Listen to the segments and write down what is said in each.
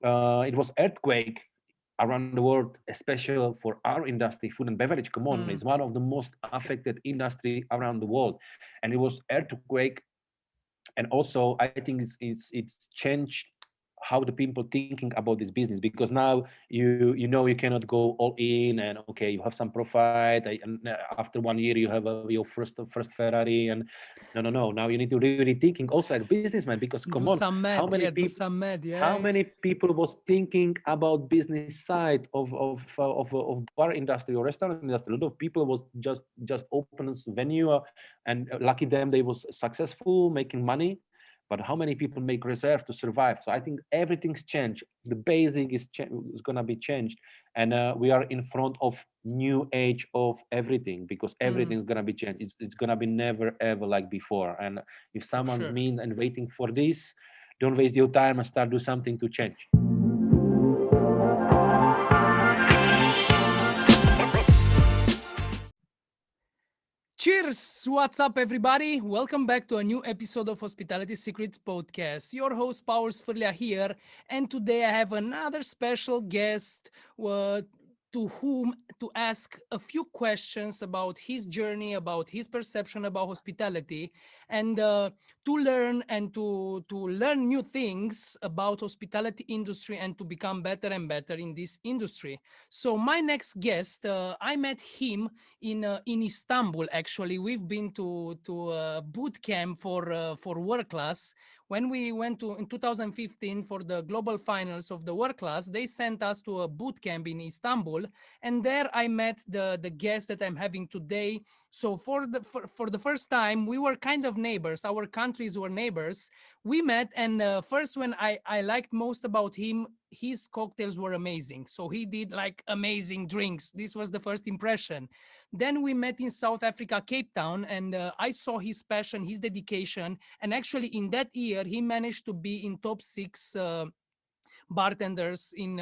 it was earthquake around the world, especially for our industry. Food and beverage, come on, Mm. is one of the most affected industry around the world, and it was earthquake. And also I think it's changed how the people thinking about this business, because now you know you cannot go all in, and okay, you have some profit, and after 1 year you have your first Ferrari, and no, now you need to really thinking also as a businessman, because come Do on, some how math, many yeah, do people some math, how yeah, yeah. many people was thinking about business side of bar industry or restaurant industry? A lot of people was just open venue, and lucky them, they was successful making money. But how many people make reserve to survive? So I think everything's changed. The basic is gonna be changed, and we are in front of new age of everything, because Mm, everything's gonna be changed. It's gonna be never ever like before. And if for someone's sure. mean and waiting for this, don't waste your time and start do something to change. Cheers! What's up, everybody? Welcome back to a new episode of Hospitality Secrets Podcast. Your host, Paul Sfirlia here, and today I have another special guest to whom to ask a few questions about his journey, about his perception about hospitality, and to learn and to learn new things about hospitality industry and to become better and better in this industry. So my next guest, I met him in Istanbul. Actually, we've been to boot camp for work class. When we went to in 2015 for the global finals of the work class, they sent us to a boot camp in Istanbul, and there I met the guest that I'm having today. So for the first time, we were kind of neighbors. Our countries were neighbors. We met, and first, when I liked most about him, his cocktails were amazing. So he did like amazing drinks. This was the first impression. Then we met in South Africa, Cape Town, and I saw his passion, his dedication. And actually, in that year, he managed to be in top six bartenders in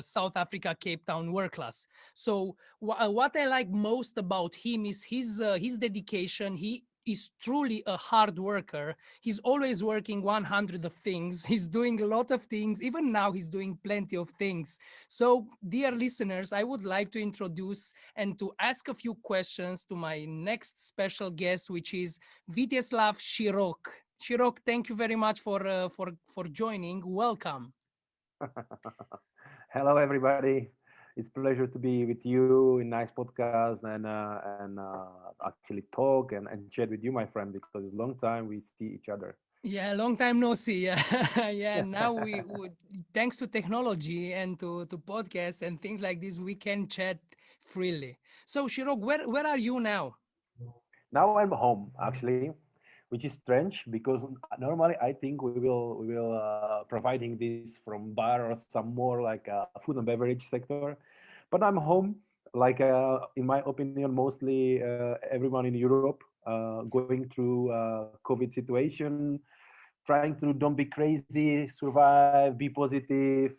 South Africa, Cape Town world class. So what I like most about him is his dedication. He is truly a hard worker. He's always working 100 of things. He's doing a lot of things. Even now, he's doing plenty of things. So, dear listeners, I would like to introduce and to ask a few questions to my next special guest, which is Vitezslav Cirok. Cirok, thank you very much for joining. Welcome. Hello, everybody. It's pleasure to be with you in nice podcast, and actually talk and chat with you, my friend, because it's long time we see each other. Yeah, long time no see. Yeah, yeah. Now we thanks to technology and to podcasts and things like this, we can chat freely. So, Shirok, where are you now? Now I'm home, actually, which is strange because normally I think we will providing this from bar or some more like food and beverage sector, but I'm home. Like in my opinion, mostly everyone in Europe going through COVID situation, trying to don't be crazy, survive, be positive.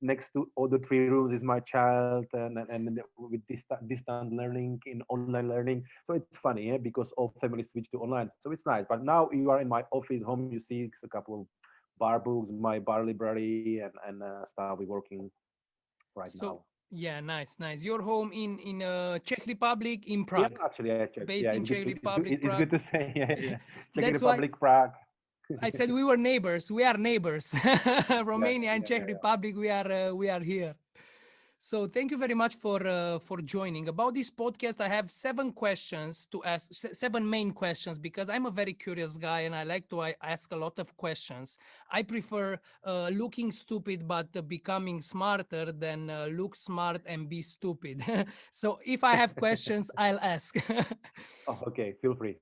Next to other three rooms is my child, and with distant learning in online learning. So it's funny, yeah, because all families switch to online. So it's nice. But now you are in my office home. You see a couple of bar books, my bar library, and stuff we're working right now. So, yeah, nice, nice. Your home in Czech Republic, in Yeah, Prague, actually, I checked. Yeah, based in Czech it's good. Republic, It's good Prague. to say. Yeah, yeah. Czech That's why Republic, Prague. I said we were neighbors. We are neighbors. Yeah, Romania and yeah, Czech yeah. Republic. We are here. So thank you very much for joining. About this podcast, I have 7 questions to ask, 7 main questions, because I'm a very curious guy and I like to ask a lot of questions. I prefer looking stupid but becoming smarter than look smart and be stupid. So if I have questions, I'll ask. Oh, okay, feel free.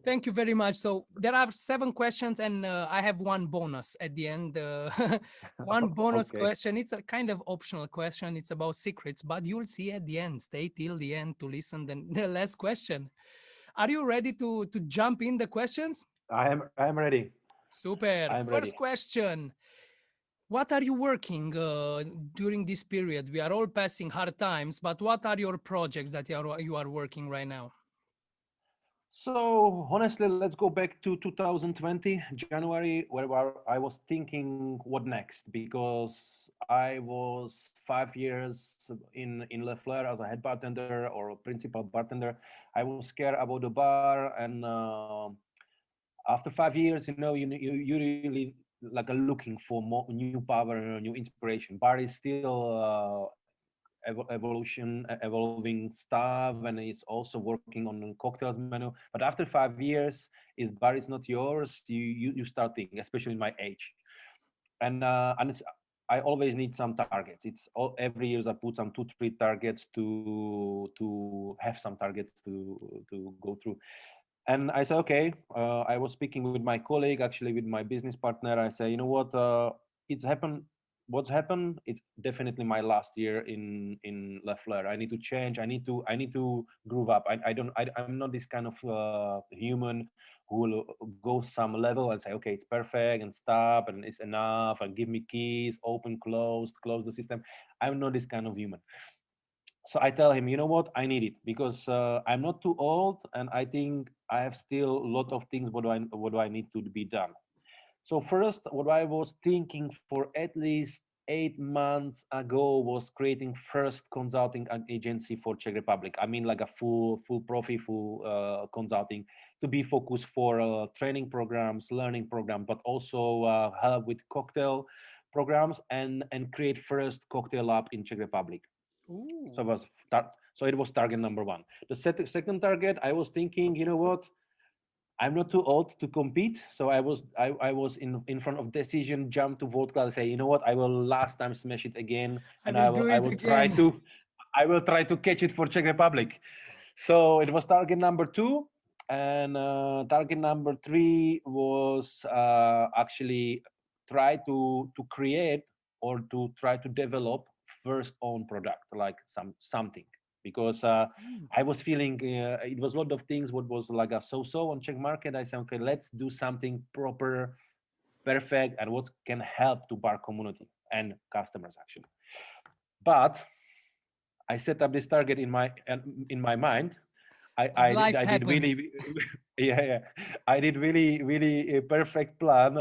Thank you very much. So there are 7 questions, and I have one bonus at the end. One bonus Okay. question. It's a kind of optional question. It's about secrets, but you'll see at the end. Stay till the end to listen. Then the last question. Are you ready to jump in the questions? I am ready. Super. I am ready. First question. What are you working during this period? We are all passing hard times, but what are your projects that you are working right now? So honestly, let's go back to 2020 January, where I was thinking what next, because I was 5 years in Le Fleur as a head bartender or principal bartender. I was scared about the bar, and after 5 years, you really like are looking for more new power, new inspiration. Bar is still evolving stuff, and is also working on cocktails menu. But after 5 years, is bar is not yours, you start thinking, especially in my age. And I always need some targets. It's all every year I put some 2 3 targets to have some targets to go through. And I said, okay. I was speaking with my colleague, actually with my business partner. I say, you know what? It's happened. What's happened? It's definitely my last year in La Fleur. I need to change. I need to groove up. I'm not this kind of human who will go some level and say, okay, it's perfect and stop and it's enough and give me keys, open, close the system. I'm not this kind of human. So I tell him, you know what, I need it because I'm not too old, and I think I have still a lot of things what do I need to be done. So first, what I was thinking for at least 8 months ago was creating first consulting agency for Czech Republic. I mean, like a full profit, full consulting, to be focused for training programs, learning program, but also help with cocktail programs and create first cocktail lab in Czech Republic. So Ooh. it was so it was target number one. The second target, I was thinking, you know what? I'm not too old to compete, so I was in front of decision, jump to World Class, say, you know what? I will last time smash it again, I and will I do will I it will try again. to I will try to catch it for Czech Republic. So it was target number two, and target number three was actually try to create or to try to develop first own product, like something, because Mm. I was feeling it was a lot of things what was like a so-so on Czech market. I said, okay, let's do something proper, perfect, and what can help to bar community and customers actually. But I set up this target in my mind. I But I did life I did happened. really yeah. I did really a perfect plan.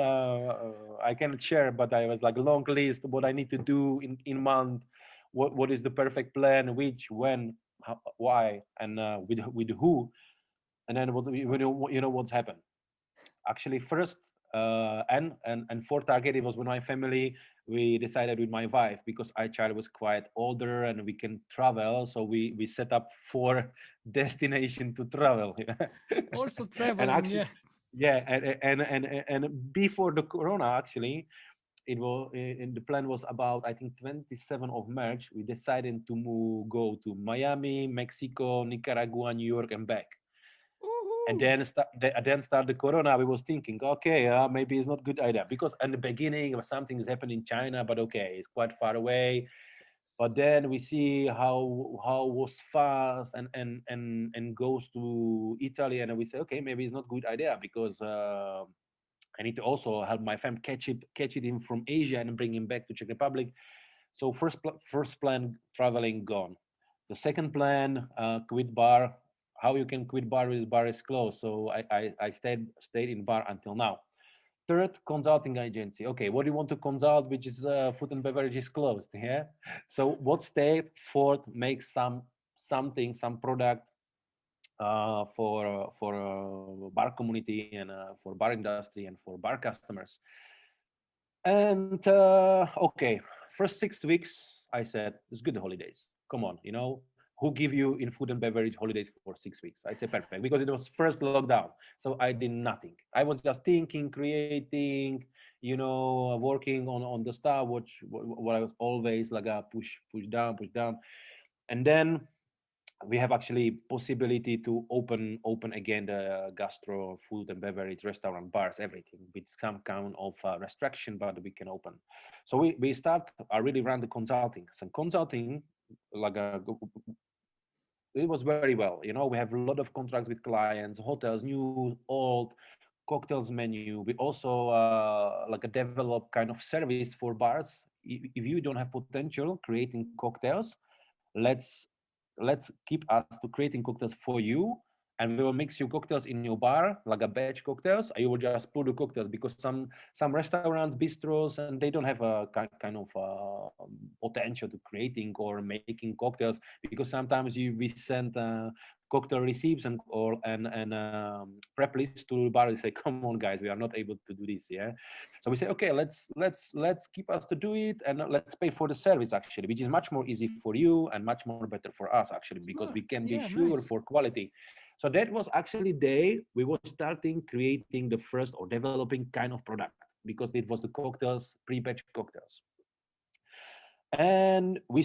I cannot share, but I was like long list what I need to do in month. What is the perfect plan? Which, when, how, why, and with who, and then what's happened. Actually, first and fourth target, it was with my family. We decided with my wife, because our child was quite older and we can travel, so we set up 4 destination to travel. Also And traveling, actually, yeah. yeah, and before the corona, actually, the plan was about, I think, 27th of March. We decided to go to Miami, Mexico, Nicaragua, New York, and back. And Woohoo. then start the corona. We was thinking, okay, maybe it's not good idea, because in the beginning something is happening in China, but okay, it's quite far away. But then we see how was fast and goes to Italy, and we say, okay, maybe it's not good idea, because I need to also help my fam catch it in from Asia and bring him back to Czech Republic. So first plan, traveling, gone. The second plan, quit bar. How you can quit bar is bar is closed. So I stayed in bar until now. Third, consulting agency. Okay, what do you want to consult? Which is food and beverage is closed. Yeah. So what step? Fourth, make some product for bar community and for bar industry and for bar customers. And okay, first 6 weeks, I said, it's good holidays. Come on, who give you in food and beverage holidays for 6 weeks? I said, perfect, because it was first lockdown. So I did nothing. I was just thinking, creating, working on the stuff, what I was always like a push down, push down. And then we have actually possibility to open again the gastro, food and beverage, restaurant, bars, everything with some kind of restriction, but we can open. So we start. I really run the consulting. So consulting, like it was very well. We have a lot of contracts with clients, hotels, new, old, cocktails menu. We also like a develop kind of service for bars. If you don't have potential creating cocktails, let's let's keep us to creating cocktails for you, and we will mix your cocktails in your bar, like a batch cocktails. And you will just pour the cocktails because some restaurants, bistros, and they don't have a kind of potential to creating or making cocktails because sometimes we send cocktail receipts and prep lists to the bar and say, come on guys, we are not able to do this. Yeah, so we say, okay, let's keep us to do it, and let's pay for the service actually, which is much more easy for you and much more better for us actually, because we Smart. can be Yeah, sure nice. for quality. So that was actually day we were starting creating the first or developing kind of product, because it was the cocktails, pre-batch cocktails. And we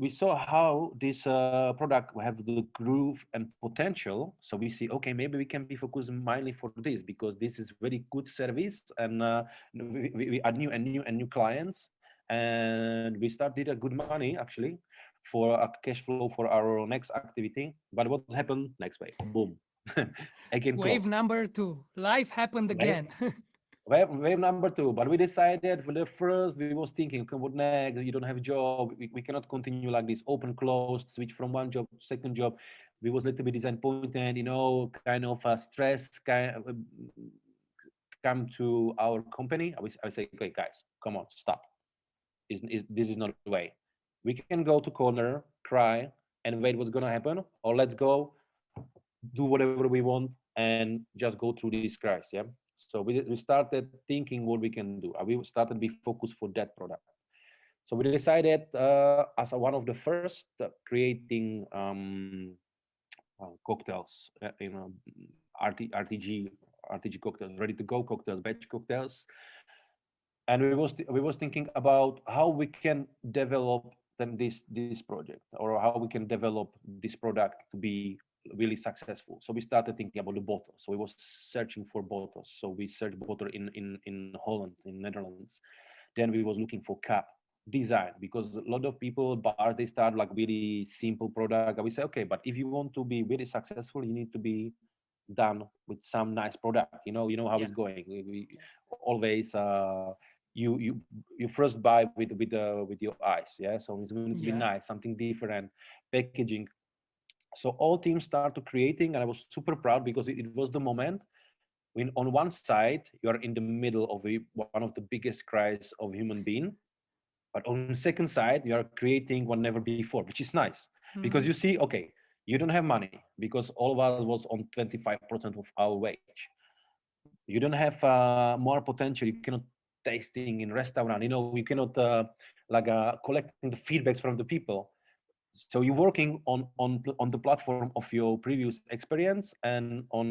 saw how this product have the groove and potential. So we see, okay, maybe we can be focused mainly for this, because this is very good service, and we are new clients, and we started a good money actually for a cash flow for our next activity. But what happened next way? Boom, again Wave closed. number two. Life happened Wave, again. wave number two. But we decided for the first, we was thinking, okay, what next? You don't have a job. We cannot continue like this, open, closed, switch from one job to second job. We was a little bit disappointed, kind of stress come to our company. I say, okay, guys, come on, stop. This is not the way. We can go to corner, cry, and wait what's gonna happen, or let's go do whatever we want and just go through this crisis. Yeah. So we started thinking what we can do. We started be focused for that product. So we decided as one of the first creating cocktails, RTG cocktails, ready to go cocktails, batch cocktails, and we was thinking about how we can develop then this project, or how we can develop this product to be really successful. So we started thinking about the bottle. So we was searching for bottles. So we searched bottle in Holland, in Netherlands. Then we was looking for cup design, because a lot of people bars, they start like really simple product, and we say, okay, but if you want to be really successful, you need to be done with some nice product. You know how Yeah. it's going. We Yeah. always you first buy with your eyes. Yeah, so it's going to be Yeah. nice, something different, packaging. So all teams started creating, and I was super proud, because it was the moment when on one side you are in the middle of one of the biggest crises of human being, but on the second side you are creating one never before, which is nice, because you Mm, see, okay, you don't have money because all of us was on 25% of our wage. You don't have more potential. You cannot tasting in restaurant. You cannot collecting the feedbacks from the people. So you're working on the platform of your previous experience, and on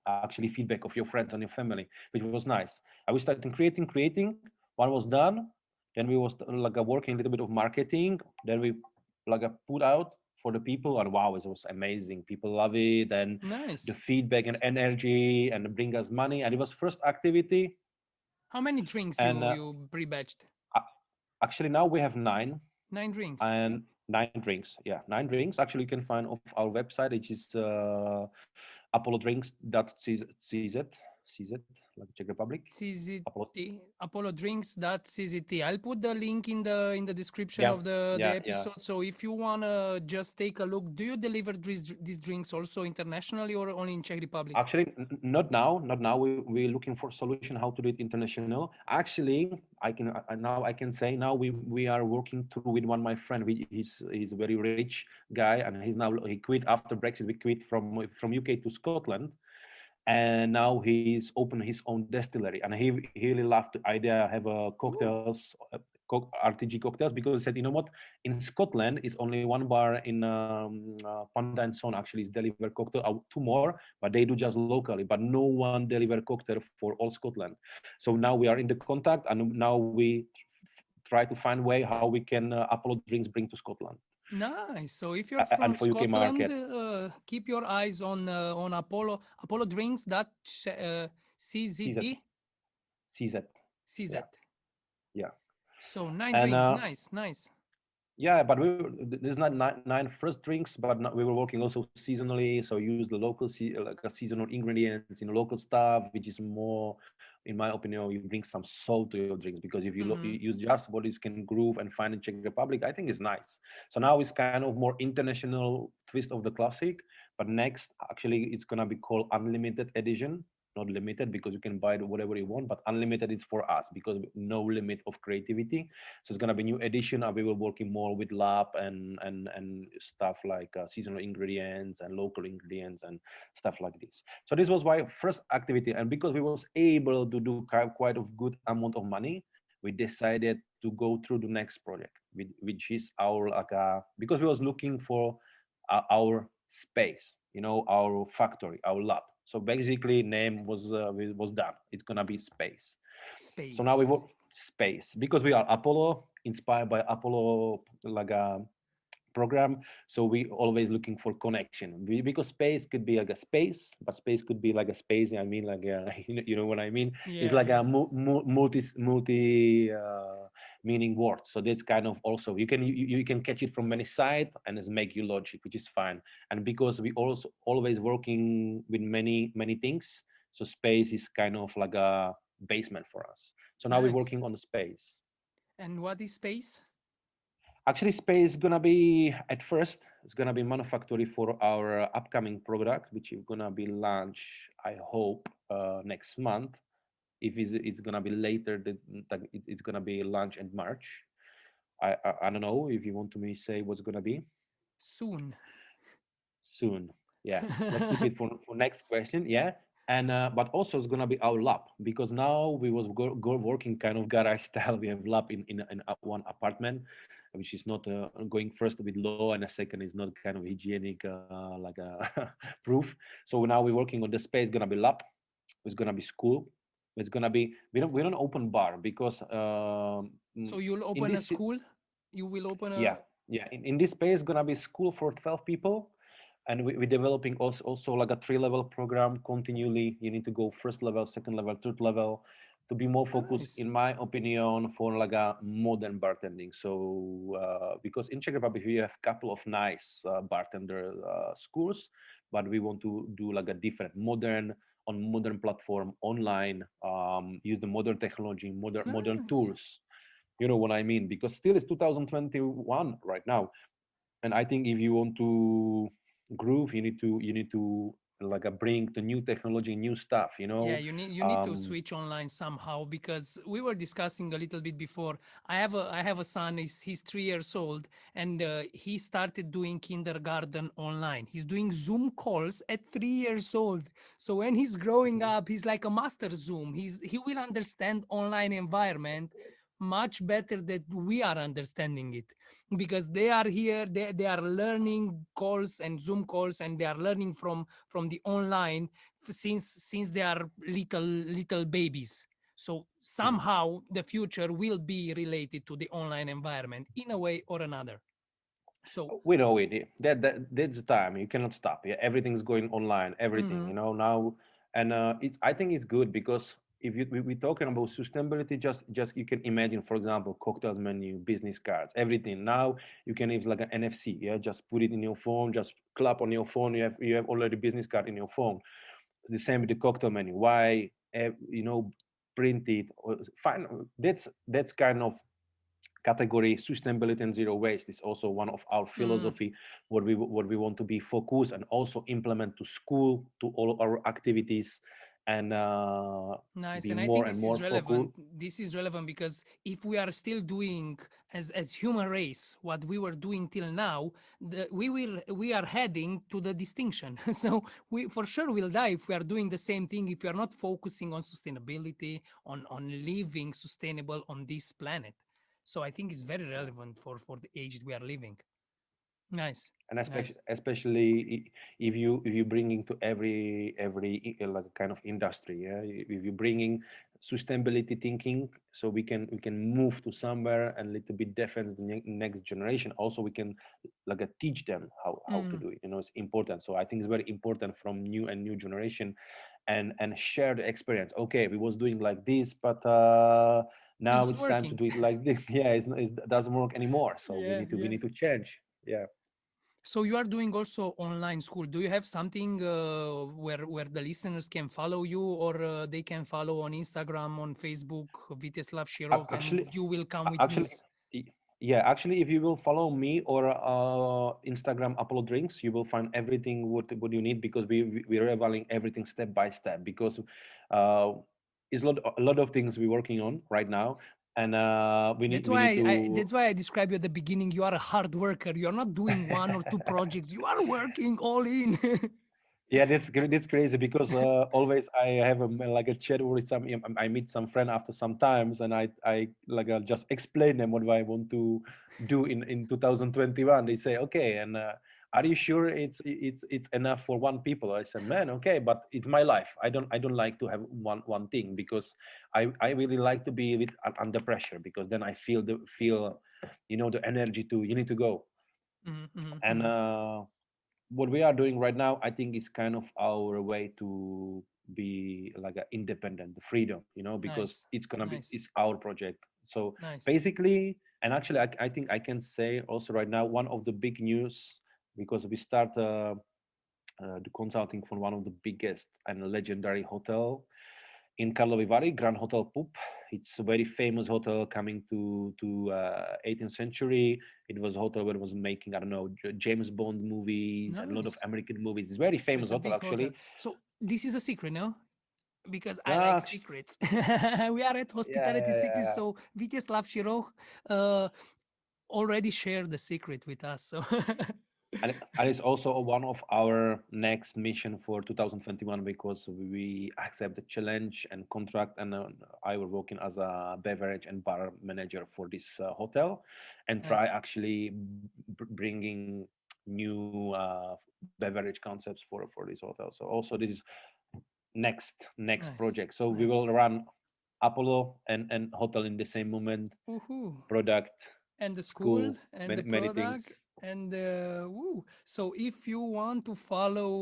actually feedback of your friends and your family, which was nice. I was starting creating. One was done. Then we was working a little bit of marketing. Then we put out for the people, and wow, it was amazing. People love it, and the nice. feedback and energy, and bring us money. And it was first activity. How many drinks And you pre-batched? actually now we have nine, 9 drinks. and nine drinks. Yeah, nine drinks. Actually, you can find off our website, which is apollodrinks.cz, like Czech Republic. Apollo. CZT, apollodrinks.czt. I'll put the link in the description Yeah, of the yeah. episode. So if you wanna just take a look, do you deliver these drinks also internationally or only in Czech Republic? Actually, not now. Not now. We're looking for solution how to do it international. Actually, now I can say now we are working through with one of my friend. He's a very rich guy, and he quit after Brexit. We quit from UK to Scotland, and now he's opened his own distillery, and he really loved the idea have a Ooh, cocktails, RTG cocktails, because he said, you know what, in Scotland is only one bar in Panda and Son actually is deliver cocktail, two more, but they do just locally, but no one deliver cocktail for all Scotland. So now we are in the contact, and now we try to find way how we can Apollo drinks bring to Scotland nice. So if you're and from for UK Scotland, market. keep your eyes on Apollo Drinks that CZ, CZT CZ, CZ. yeah, yeah. So nine And drinks, nice. yeah, but there's not nine first drinks, but we were working also seasonally. So use the local like a seasonal ingredients, local stuff, which is more, in my opinion, you bring some soul to your drinks, because if you Mm, use just what is can groove and find in Czech Republic, I think it's nice. So now it's kind of more international twist of the classic, But next, actually, it's gonna be called unlimited edition, not limited because you can buy it whatever you want, but unlimited is for us because no limit of creativity. So it's gonna be new edition. We will working more with lab and stuff like seasonal ingredients and local ingredients and stuff like this. So this was my first activity, and because we was able to do quite a good amount of money, we decided to go through the next project, which is our because we was looking for our space, our factory, our lab. So basically, name was done. It's gonna be space. So now we Space. work space because we are Apollo, inspired by Apollo, like a program. So we always looking for connection. Because space could be like a space, but space could be like a space. I mean, like you know what I mean. It's Yeah, like a yeah. multi meaning word. So that's kind of also you can catch it from many sides and it's make you logic, which is fine. And because we also always working with many things, so space is kind of like a basement for us. So now we're Nice. working on the space. And what is space? Actually, space is gonna be at first. It's gonna be manufacturing for our upcoming product, which is gonna be launched. I hope next month. If it's gonna be later, it's gonna be launched in March. I don't know if you want to me say what's gonna be Soon. soon. Yeah, let's keep it for next question. Yeah, and but also it's gonna be our lab because now we was working kind of garage style. We have lab in one apartment, which is not going first with low and a second is not kind of hygienic like a proof. So now we're working on the space. Gonna be lab. It's gonna be school. It's gonna be we don't open bar because So you'll in open a this school? You will open yeah, a yeah. In this space, gonna be school for 12 people, and we're developing also like a three-level program continually. You need to go first level, second level, third level, to be more focused, nice. in my opinion, for like a modern bartending. So because in Czech Republic we have a couple of nice bartender schools, but we want to do like a different modern platform online, use the modern technology, modern Nice. tools. You know what I mean? Because still it's 2021 right now, and I think if you want to groove, you need to like bring the new technology, new stuff. Yeah, you need to switch online somehow because we were discussing a little bit before. I have a son. He's 3 years old, and he started doing kindergarten online. He's doing Zoom calls at 3 years old. So when he's growing Mhm. up, he's like a master Zoom. He will understand online environment much better than we are understanding it because they are here. They are learning calls and Zoom calls, and they are learning from the online since they are little babies. So Mhm. somehow the future will be related to the online environment in a way or another. So We know it. That's the time. You cannot stop. Yeah, everything's going online. Everything. mhm, Now, and it's. I think it's good because if we're talking about sustainability, just you can imagine, for example, cocktails menu, business cards, everything. Now you can use like an NFC. Yeah, just put it in your phone. Just clap on your phone. You have already business card in your phone. The same with the cocktail menu. Why print it or fine? That's kind of category. Sustainability and zero waste is also one of our mm, philosophy, what we want to be focused and also implement to school, to all our activities, and nice. be And I more think and this more is focused. relevant. This is relevant because if we are still doing as human race what we were doing till now, we are heading to the distinction. So we for sure will die if we are doing the same thing, if we are not focusing on sustainability, on living sustainable on this planet. So I think it's very relevant for the age we are living. Nice, And especially nice. if you bringing to every like kind of industry, yeah, if you bringing sustainability thinking, so we can move to somewhere and little bit defense the next generation. Also we can like teach them how to Mm. do it. It's important. So I think it's very important from new generation, and share the experience. Okay, we was doing like this, but It's now not it's time to working. do it like this. Yeah, it doesn't work anymore, so we Yeah, need to we yeah. need to change. Yeah. So you are doing also online school. Do you have something where the listeners can follow you, or they can follow on Instagram, on Facebook, Vitezslav Cirok, and Actually, you will come with actually, news? Yeah, actually, if you will follow me or Instagram Apollo Drinks, you will find everything what you need, because we're evaluating everything step by step, because uh, it's a lot of things we're working on right now, and we need to. That's why I describe you at the beginning. You are a hard worker. You're not doing one or two projects. You are working all in. Yeah, that's crazy, because always I have like a chat with some. I meet some friend after some times, and I like just explain them what I want to do in 2021. They say okay, and are you sure it's enough for one people? I said, man, okay, but it's my life. I don't like to have one thing, because I really like to be with under pressure, because then I feel the energy to you need to go. Mhm, mhm, And mhm. what we are doing right now, I think, is kind of our way to be like a independent, the freedom, because Nice, it's nice, our project. So nice, basically, and actually, I think I can say also right now, one of the big news, because we start the consulting for one of the biggest and legendary hotel in Karlovy Vary, Grand Hotel Pup. It's a very famous hotel coming to 18th century. It was a hotel where it was making, I don't know, James Bond movies and a lot of nice. American movies. It's a very So famous it's a hotel, big hotel. actually. So this is a secret, no? Because I like Ah, secrets. We are at yeah, Hospitality yeah, Secrets, yeah. so Vitezslav Cirok uh, already shared the secret with us. So And it's also one of our next mission for 2021, because we accept the challenge and contract, and I will working as a beverage and bar manager for this hotel, and try nice, actually bringing new beverage concepts for this hotel. So also this is next nice, project. So we nice. will run Apollo and hotel in the same moment, Woohoo! product, And the school school, and the many product things. and woo. So if you want to follow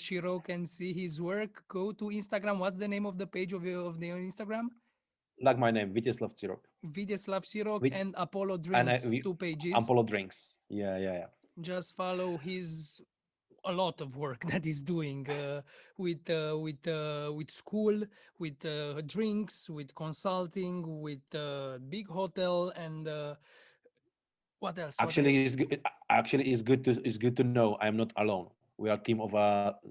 Shirok and see his work, go to Instagram. What's the name of the page of the Instagram? Like my name, Vitezslav Cirok. Vitezslav Cirok With and Apollo and Drinks, two pages. Apollo drinks. Yeah, yeah, yeah. Just follow his a lot of work that he's doing with school, with drinks, with consulting, with big hotel, and what else? What I It's good to know I'm not alone. We are a team of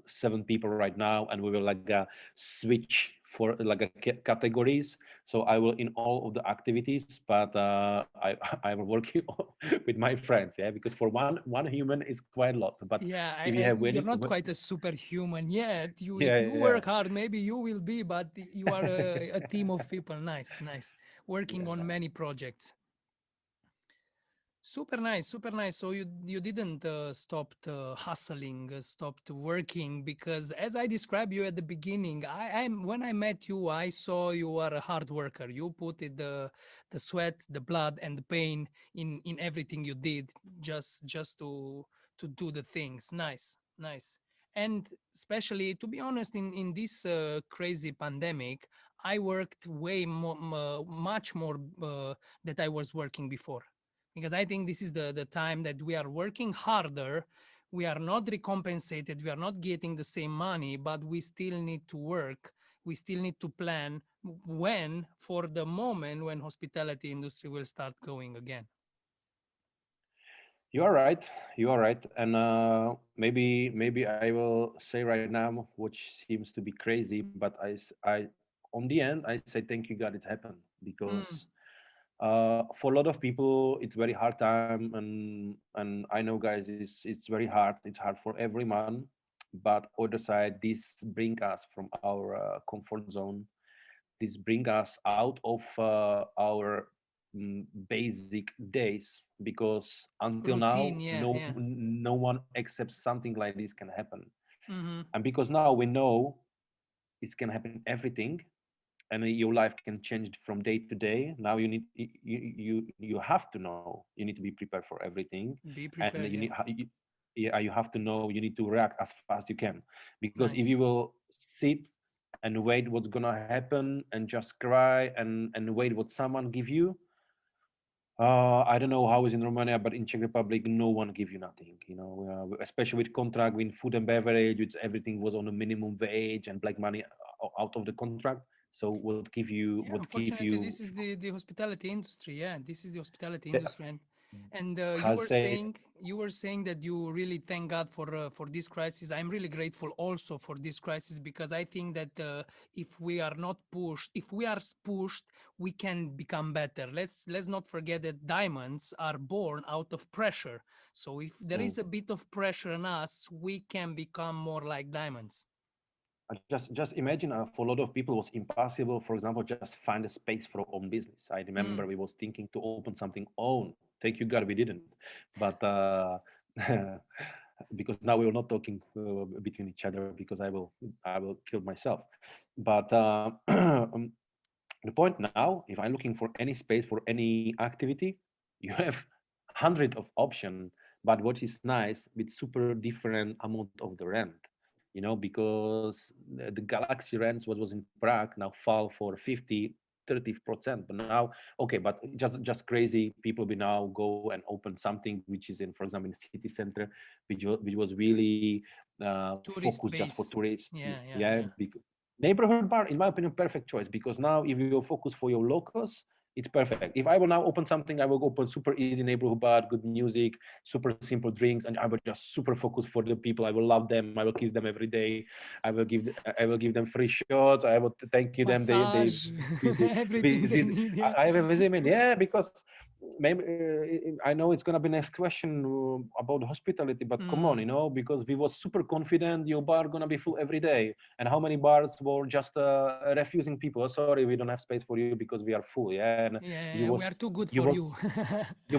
7 people right now, and we will like switch for like categories. So I will in all of the activities, but I I'm working with my friends, yeah, because for one human is quite a lot. But Yeah, if you have you're not quite a superhuman yet. You, if yeah, you yeah, work hard, maybe you will be, but you are a team of people. Nice, nice. Working on yeah. many projects. Super nice, super nice. So you didn't stopped hustling, stopped working, because as I described you at the beginning, I'm when I met you, I saw you are a hard worker. You put it the sweat, the blood, and the pain in everything you did, just to do the things. Nice, nice. And especially, to be honest, in this crazy pandemic, I worked way more, much more that I was working before, because I think this is the time that we are working harder. We are not recompensated, we are not getting the same money, but we still need to work. We still need to plan when, for the moment when hospitality industry will start going again. You are right. You are right. And maybe I will say right now, which seems to be crazy, but I on the end I say thank you God it's happened, Mm, because for a lot of people it's very hard time, and I know, guys, it's very hard. It's hard for everyone, but other side, this bring us from our comfort zone. This bring us out of our basic days, because until now routine, yeah, yeah. no one accepts something like this can happen. Hmm. And because now we know it can happen everything, and your life can change from day to day. Now you have to know, you need to be prepared for everything, Be and prepared, yeah. yeah, you have to know, you need to react as fast you can, because if you Nice. will sit and wait what's gonna happen and just cry and wait what someone give you, I don't know how it's in Romania, but in Czech Republic, no one give you nothing. Especially with contract, with food and beverage, which everything was on a minimum wage and black money out of the contract. So Yeah, would give unfortunately, you this is the hospitality industry. Yeah, this is the hospitality the, industry, and has say you were saying that you really thank God for this crisis. I'm really grateful also for this crisis because I think that if we are not pushed, if we are pushed, we can become better. Let's not forget that diamonds are born out of pressure. So if there mm, is a bit of pressure on us, we can become more like diamonds. just imagine for a lot of people it was impossible, for example, just find a space for our own business. I remember Mm, we was thinking to open something own. Thank you God we didn't, but because now we are not talking between each other because I will kill myself. But the point now, if I'm looking for any space for any activity, you have hundred of option. But what is nice, with super different amount of the rent, because the Galaxy rents, what was in Prague, now fall for 50, 30%. But now, okay, but just crazy people will now go and open something which is in, for example, in the city center, which was really tourist focused just for base. tourists. Yeah, yeah, Yeah, yeah. neighborhood bar, in my opinion, perfect choice, because now if you focus for your locals, it's perfect. If I will now open something, I will open super easy neighborhood bar, good music, super simple drinks, and I will just super focus for the people. I will love them. I will kiss them every day. I will give them free shots. I will thank you them. They Massage, visit everything they visit. need. Yeah. I will visit them. Yeah, because maybe I know it's gonna be next question about hospitality, but come on, Mm, because we was super confident your bar gonna be full every day, and how many bars were just refusing people? Oh, sorry, we don't have space for you because we are full. Yeah, and you yeah, we was are too good you for you.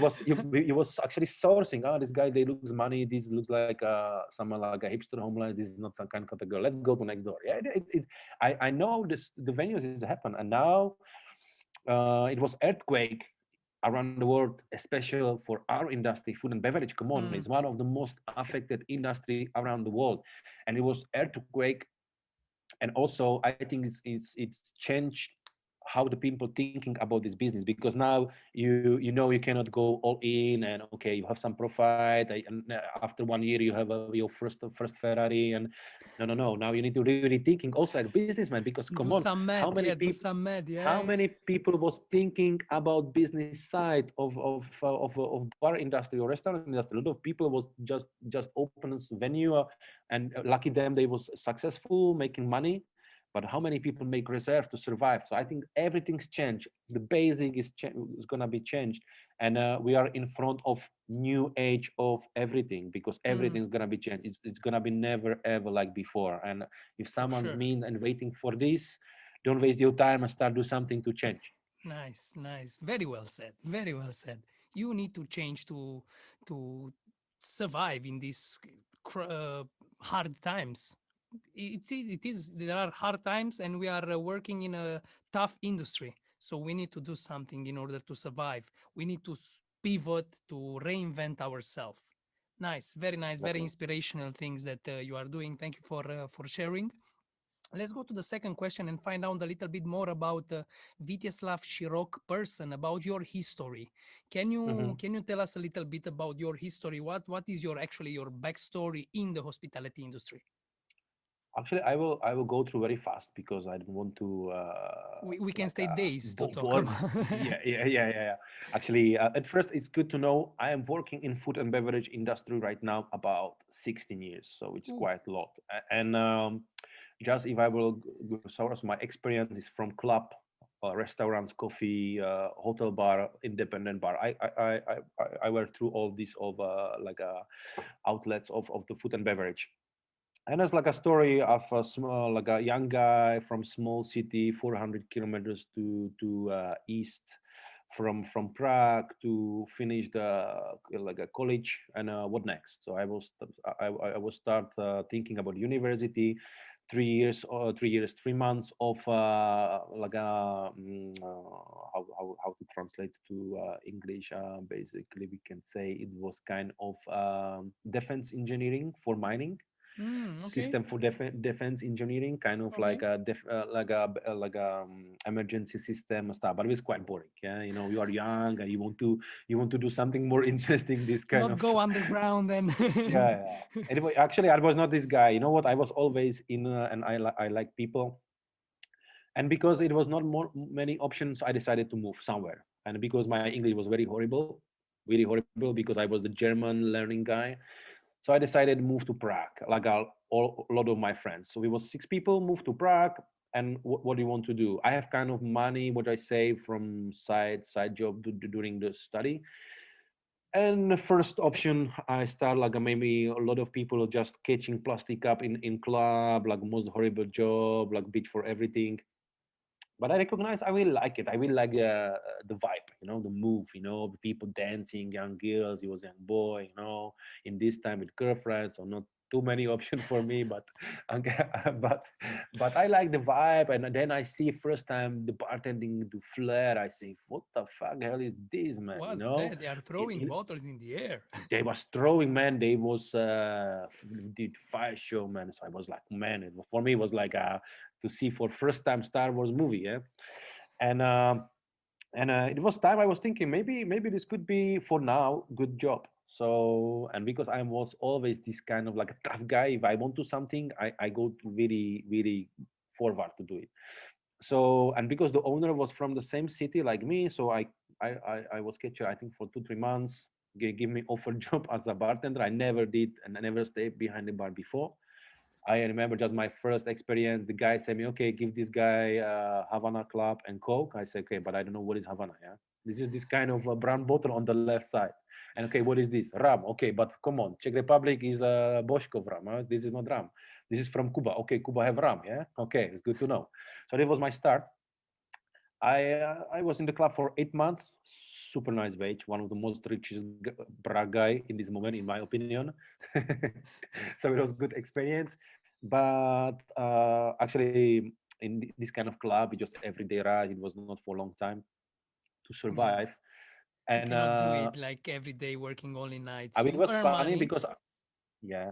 was you was actually sourcing. Oh, this guy, they looks money. This looks like someone like a hipster homeless. This is not some kind of category. Let's go to next door. Yeah, I know this. The venues is happen, and now it was earthquake around the world, especially for our industry, food and beverage. Come on, it's Mm, one of the most affected industry around the world, and it was earthquake. And also I think it's changed how the people thinking about this business, because now you cannot go all in, and okay, you have some profit, and after 1 year you have your first Ferrari, and no, now you need to really thinking also like businessman, because come do on, some how math. many Yeah, do people some math. how Yeah. many people was thinking about business side of bar industry or restaurant industry? A lot of people was just open venue, and lucky them, they was successful making money. But how many people make reserve to survive? So I think everything's changed. The basic is gonna be changed, and we are in front of new age of everything, because Mm, everything's gonna be changed. It's gonna be never ever like before. And if for someone's sure. mean and waiting for this, don't waste your time and start do something to change. Nice, nice. Very well said. Very well said. You need to change to survive in these hard times. It is there are hard times, and we are working in a tough industry. So we need to do something in order to survive. We need to pivot to reinvent ourselves. Nice, very nice, very Exactly. inspirational things that you are doing. Thank you for sharing. Let's go to the second question and find out a little bit more about Vitezslav Cirok person, about your history. Can you Mhm. can you tell us a little bit about your history? What is your actually your backstory in the hospitality industry? Actually, I will go through very fast, because I don't want to We can like stay days to talk bore. about. Yeah. Actually, at first, it's good to know I am working in food and beverage industry right now about 16 years, so it's Ooh, quite a lot. And just if I will go source, my experience is from club, restaurants, coffee, hotel bar, independent bar. I went through all these of outlets of the food and beverage. And it's like a story of a small, like a young guy from small city, 400 kilometers to east from Prague, to finish the like a college, and what next. So I will start thinking about university. 3 years, or 3 years, 3 months of how to translate to English. Basically, we can say it was kind of defense engineering for mining, okay, system for defense engineering, kind of like okay. emergency system stuff. But it was quite boring. Yeah, you are young and you want to do something more interesting. This kind Not of go underground and yeah. Anyway, actually, I was not this guy. You know what? I was always in, and I like people, And because it was not more many options, I decided to move somewhere. And because my English was very horrible, really horrible, because I was the German learning guy, so I decided to move to Prague, like a lot of my friends. So we was 6 people, moved to Prague. And what do you want to do? I have kind of money, what I save from side job during the study. And the first option, I start like maybe a lot of people are just catching plastic up in club, like most horrible job, like bitch for everything. But I recognize I will like it. I will like the vibe, the move, the people dancing, young girls. He was a young boy, in this time with girlfriends, so not too many options for me. But okay, but I like the vibe, and then I see first time the bartending to flare. I say, what the fuck hell is this, man? What's that? They are It, throwing it, bottles in the air. they was throwing, man. They was did fire show, man. So I was like, man, for me it was like to see for first time Star Wars movie, yeah. And it was time I was thinking maybe this could be for now good job. So, and because I was always this kind of like a tough guy, if I want to something, I go to really really forward to do it. So, and because the owner was from the same city like me, so I was catcher I think for 2 3 months. Give me offer job as a bartender. I never did, and I never stayed behind the bar before. I remember just my first experience. The guy said me, okay, give this guy Havana Club and Coke. I said, okay, but I don't know what is Havana. Yeah, this is this kind of brown bottle on the left side. And okay, what is this? Rum. Okay, but come on, Czech Republic is Boschkov rum. Huh? This is not rum. This is from Cuba. Okay, Cuba have rum. Yeah, okay, it's good to know. So that was my start. I was in the club for 8 months. Super nice wage. One of the most richest Prague guy in this moment, in my opinion. So it was good experience. But actually, in this kind of club, it just everyday ride. It was not for a long time to Yeah. survive. You And cannot do it like every day working only I nights. mean, it You was earn funny money. because yeah,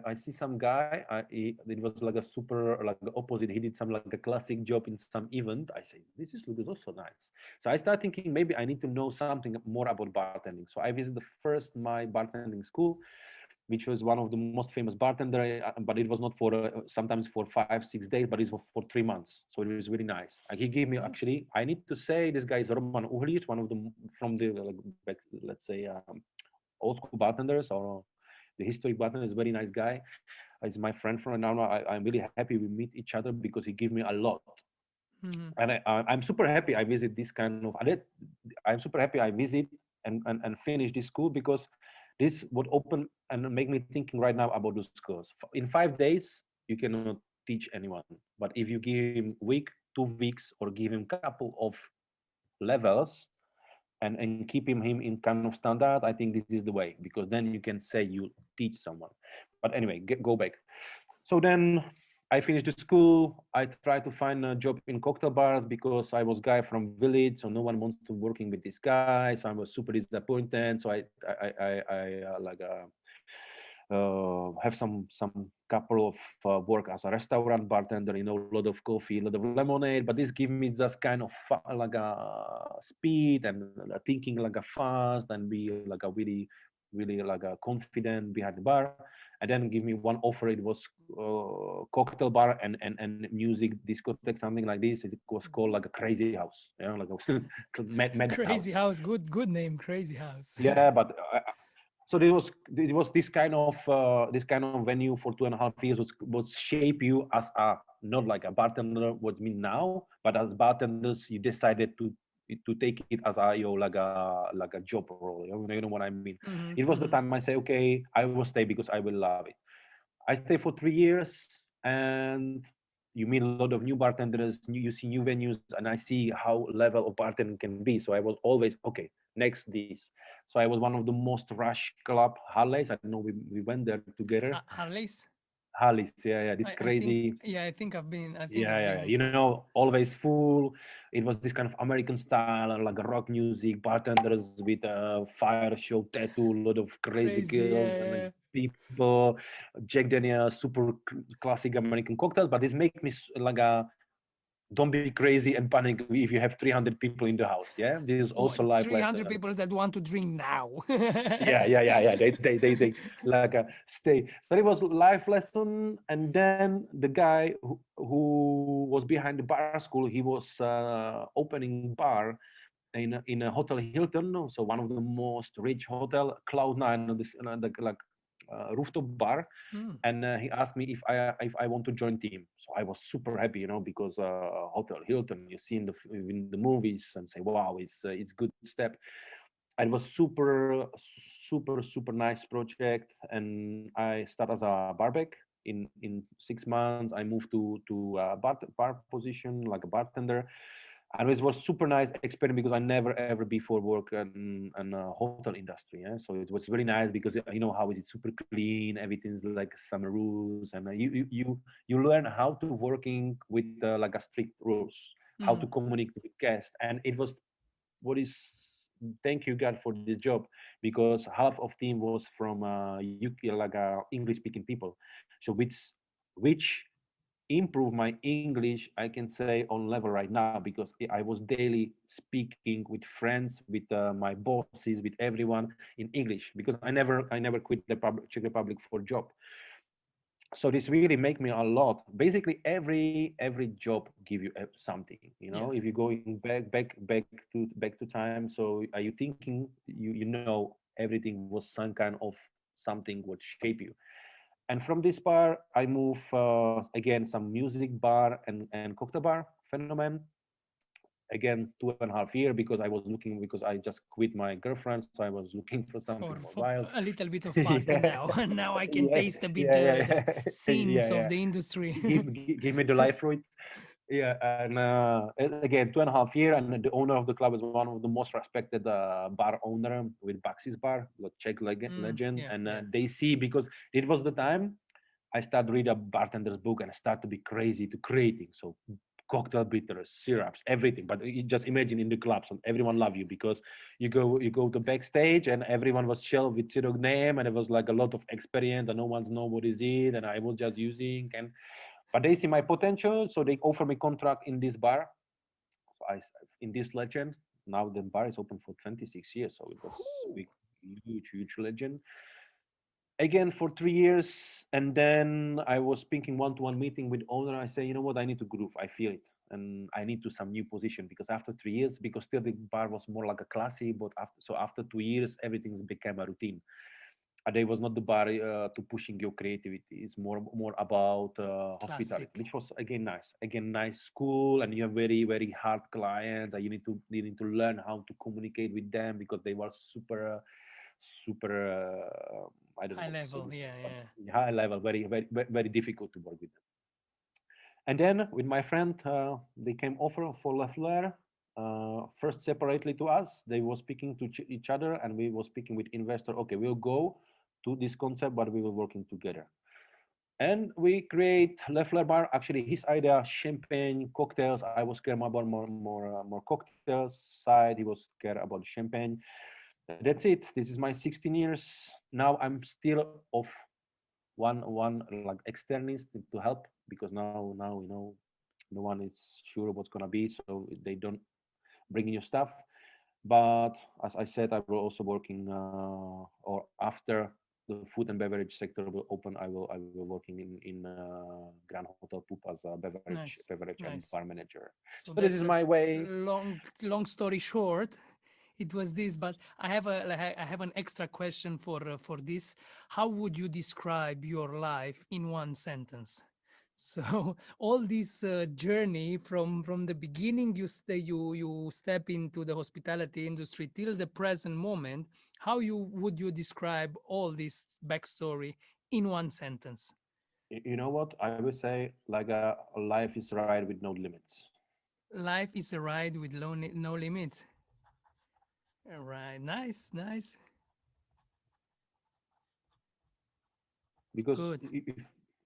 I see some guy. It was like a super like the opposite. He did some like a classic job in some event. I say this is looks also nice. So I start thinking maybe I need to know something more about bartending. So I visited the first my bartending school, which was one of the most famous bartender. But it was not for sometimes for 5 6 days, but it was for 3 months. So it was really nice. He gave me Nice. actually. I need to say this guy is Roman Uhlíř, one of the from the like let's say old school bartenders or the historic bartender is a very nice guy. He's my friend from now. I'm really happy we meet each other because he gave me a lot. Mhm. And I'm super happy I visit this kind of. I'm super happy I visit and finish this school because this would open and make me thinking right now about those schools. In 5 days, you cannot teach anyone. But if you give him week, 2 weeks, or give him couple of levels, and keep him in kind of standard, I think this is the way, because then you can say you teach someone. But anyway, go back. So then I finished the school. I tried to find a job in cocktail bars because I was guy from village, so no one wants to working with this guy. So I was super disappointed. So have some couple of work as a restaurant bartender, a lot of coffee, a lot of lemonade. But this give me just kind of like a speed and thinking like a fast and be like a really like a confident behind the bar. And then give me one offer. It was cocktail bar and music discotheque, something like this. It was called like a crazy house, like a Crazy madhouse. house. Good name. Crazy house. Yeah, but so it was this kind of venue for 2.5 years, which would shape you as a not like a bartender what mean now, but as bartenders you decided to take it as a like a job role. You know what I mean. Hmm. It was the Hmm. time I say, okay, I will stay because I will love it. I stay for 3 years, and you meet a lot of new bartenders. You see new venues, and I see how level of bartending can be. So I was always okay. Next this. So I was one of the most rush club Harley's. I don't know. We went there together. Harley's. Harley's, yeah, this I think. crazy. Yeah, I think I've been. I think Yeah, I've yeah, yeah. been. Always full. It was this kind of American style, like a rock music, bartenders with a fire show tattoo, a lot of crazy Crazy. girls and like Yeah. people, Jack Daniels, super classic American cocktails. But this make me like a don't be crazy and panic if you have 300 people in the house. Yeah, this is What, also life lesson. 300 people that want to drink now. Yeah. They like stay. So it was life lesson, and then the guy who was behind the bar school, he was opening bar in a hotel Hilton, so one of the most rich hotel, Cloud9, this like rooftop bar, Mm, and he asked me if I want to join team. So I was super happy, because Hotel Hilton, you see in the movies and say, wow, it's good step. It was super nice project, and I start as a barback. In 6 months, I moved to a bar position like a bartender, and it was super nice experience because I never ever before work in a hotel industry. Yeah? So it was very nice because you know how is it super clean, everything's like some rules, and you learn how to working with like a strict rules, how to mm. communicate with guests, and it was what is thank you God for this job, because half of team was from UK, like English speaking people, so which improve my English, I can say, on level right now, because I was daily speaking with friends, with my bosses, with everyone in English, because I never quit the Czech Republic for job. So this really make me a lot. Basically, every job give you something. Yeah. If you're going back to time, so are you thinking you know everything was some kind of something would shape you. And from this bar, I move again some music bar and cocktail bar phenomenon. Again, 2.5 years, because I was looking, because I just quit my girlfriend, so I was looking for something more For wild. a little bit of party yeah, now. Now I can yeah, taste a bit the yeah. scenes of Yeah. the industry. Give me the life fruit. Yeah, and again, 2.5 years, and the owner of the club is one of the most respected bar owner with Baxis Bar, the Czech legend. Yeah, And yeah. they see, because it was the time I started read a bartender's book and start to be crazy to creating. So cocktail bitters, syrups, everything. But you just imagine in the clubs, and everyone love you because you go to backstage, and everyone was shell with Cirok name, and it was like a lot of experience, and no one's know what is it, and I was just using. And but they see my potential, so they offer me contract in this bar. So in this legend. Now the bar is open for 26 years, so it was Whew. big, huge legend. Again for 3 years, and then I was speaking one-to-one meeting with owner. I say, you know what, I need to groove. I feel it, and I need to some new position, because after 3 years, because still the bar was more like a classy, but after 2 years, everything's became a routine. They was not the bar to pushing your creativity. It's more about hospitality, Classic. which was again nice school, and you have very hard clients, and you need to learn how to communicate with them, because they were super I don't know High what to say level. this, Yeah, but yeah. high level, very difficult to work with them. And then with my friend, they came offer for Lefler. First separately to us, they were speaking to each other, and we were speaking with investor. Okay, we'll go to this concept, but we were working together. And we create Leffler Bar. Actually, his idea: champagne, cocktails. I was care about more cocktails side. He was care about champagne. That's it. This is my 16 years. Now I'm still of one like externist to help, because now no one is sure what's gonna be, so they don't bring in your stuff. But as I said, I will also working or after the food and beverage sector will open, I will working in Grand Hotel Poop as a Nice, beverage and bar nice. manager. So So this is that's a my way. long story short. It was this, but I have I have an extra question for this. How would you describe your life in one sentence? So all this journey from the beginning, you step into the hospitality industry till the present moment. How would you describe all this backstory in one sentence? You know what I would say, like a life is right with no limits. Life is a ride with no limits. All right, nice, nice, Because good.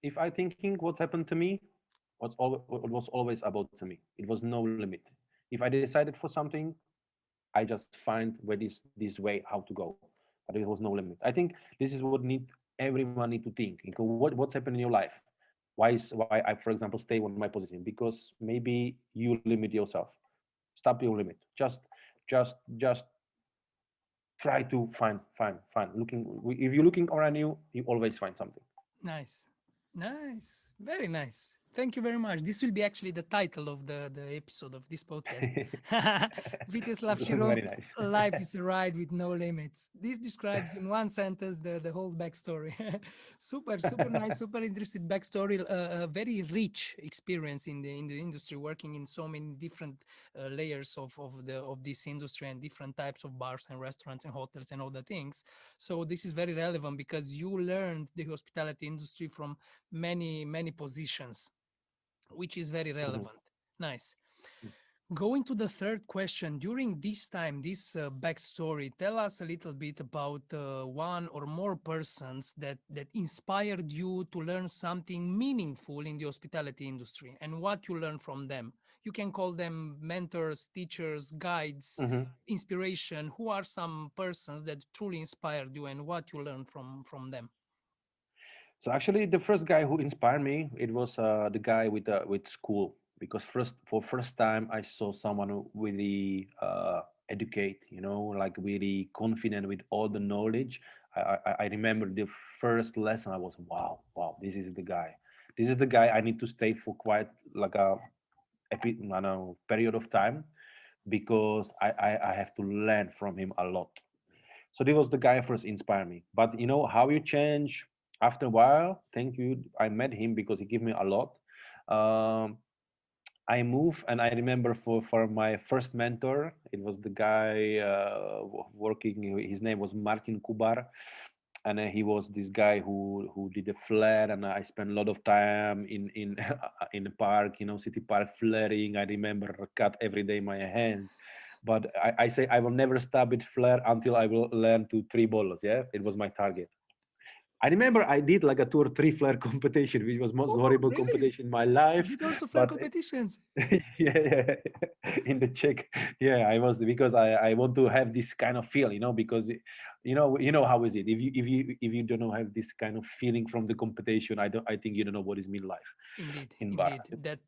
if I thinking what's happened to me, it was always about to me. It was no limit. If I decided for something, I just find where this way how to go, but it was no limit. I think this is what everyone need to think. What's happened in your life? Why I, for example, stay on my position? Because maybe you limit yourself. Stop your limit. Just try to find. If you're looking around you, you always find something. Nice. Nice. Very nice. Thank you very much. This will be actually the title of the episode of this podcast. Vitezslav This is Cirok, very nice. life is a ride with no limits. This describes in one sentence the whole backstory. Super, super nice, super interesting backstory. A very rich experience in the industry, working in so many different layers of this industry and different types of bars and restaurants and hotels and all the things. So this is very relevant because you learned the hospitality industry from many positions, which is very Mhm. relevant. Nice. Going to the third question, during this time, this backstory, tell us a little bit about one or more persons that inspired you to learn something meaningful in the hospitality industry and what you learned from them. You can call them mentors, teachers, guides, Mhm. inspiration. Who are some persons that truly inspired you and what you learned from them? So actually, the first guy who inspired me, it was the guy with school, because first time I saw someone who really educate, like really confident with all the knowledge. I remember the first lesson. I was wow, this is the guy. This is the guy I need to stay for quite like I don't know, period of time, because I have to learn from him a lot. So this was the guy first inspired me. But you know how you change after a while. Thank you. I met him because he gave me a lot. Um, I moved, and I remember for my first mentor, it was the guy working. His name was Martin Kubar, and he was this guy who did a flare, and I spent a lot of time in in the park, city park flaring. I remember cut every day my hands, but I say I will never stop with flare until I will learn to three bolos. Yeah, it was my target. I remember I did like a two or three flare competition, which was most Oh, horrible really? competition in my You life. did also flare But competitions? yeah, in the Czech, yeah, I was, because I want to have this kind of feel, because you know how is it, if you don't know have this kind of feeling from the competition, I think you don't know what is mean life Indeed, in bar. indeed. That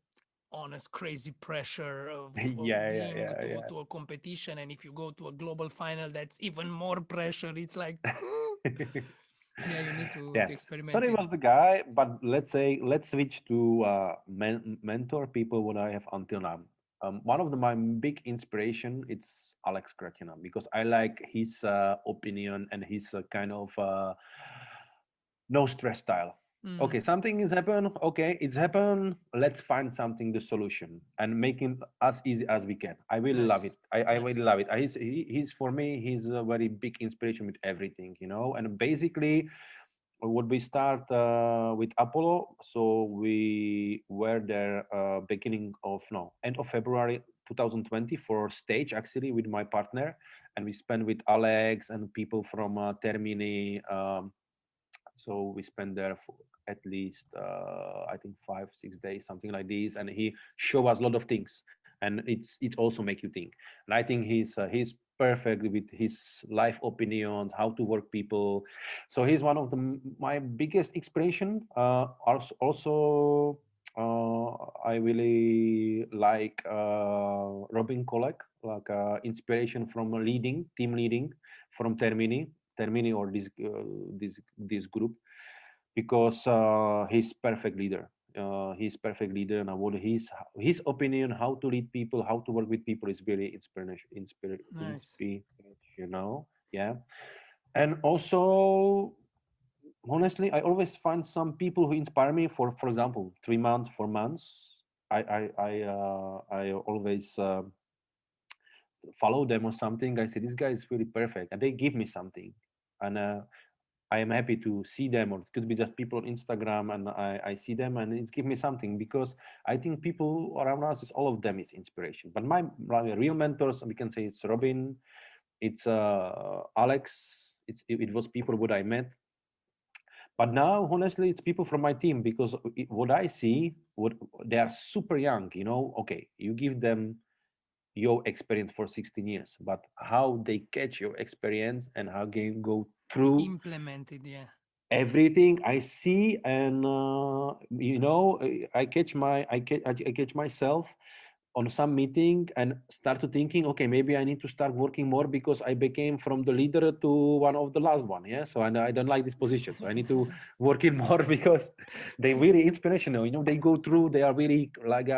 honest, crazy pressure of Yeah, yeah, being yeah, yeah. to a competition. And if you go to a global final, that's even more pressure. It's like, yeah, you need Yeah. to So experiment he it. was the guy, but let's switch to mentor people what I have until now. One of my big inspiration, it's Alex Kratina, because I like his opinion and his kind of no stress style. Mm, Okay, something is happened. Okay, it's happened. Let's find something the solution and make it as easy as we can. I really love it. nice, I really nice. love it. He's for me. He's a very big inspiration with everything, And basically, would we start with Apollo? So we were there beginning of no end of February 2020 for stage actually with my partner, and we spent with Alex and people from Termini. So we spent there for at least I think 5 6 days, something like this, and he showed us a lot of things, and it's also make you think. And I think he's perfect with his life opinions, how to work people. So he's one of my biggest inspiration. Also I really like Robin Kolek, like inspiration from leading team leading from Termini, or this group, because he's perfect leader. He's perfect leader, and what his opinion, how to lead people, how to work with people, is very Nice. inspirational. Yeah, and also honestly, I always find some people who inspire me. For example, 3 months, 4 months. I always follow them or something. I say this guy is really perfect, and they give me something, and I am happy to see them, or it could be just people on Instagram, and I see them, and it gives me something, because I think people around us, is all of them is inspiration. But my real mentors, we can say, it's Robin, it's Alex, it was people what I met. But now, honestly, it's people from my team, because what I see, what they are super young. Okay, you give them your experience for 16 years, but how they catch your experience and how they go through. Implemented, yeah. everything I see, and I catch myself on some meeting and start to thinking, okay, maybe I need to start working more because I became from the leader to one of the last one. Yeah, so I don't like this position, so I need to work in more because they really inspirational. They go through, they are really like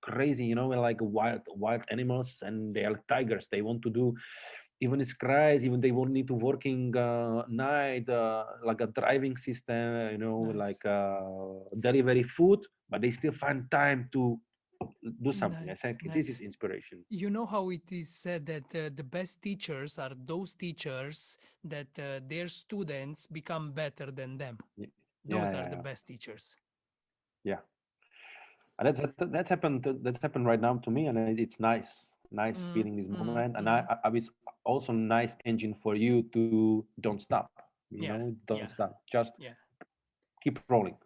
crazy, like wild animals, and they are tigers. They want to do even it's cries, even they won't need to working night, like a driving system, Nice, like delivery food, but they still find time to do something. I nice, think nice. this is inspiration. You know how it is said that the best teachers are those teachers that their students become better than them. Y- Yeah, Those are yeah, the yeah, best teachers. yeah. And that's happened. That's happened right now to me, and it's nice Mm, feeling this mm, moment. And mm. I was also nice engine for you to don't stop. Yeah, Don't yeah, stop. Just yeah. keep rolling.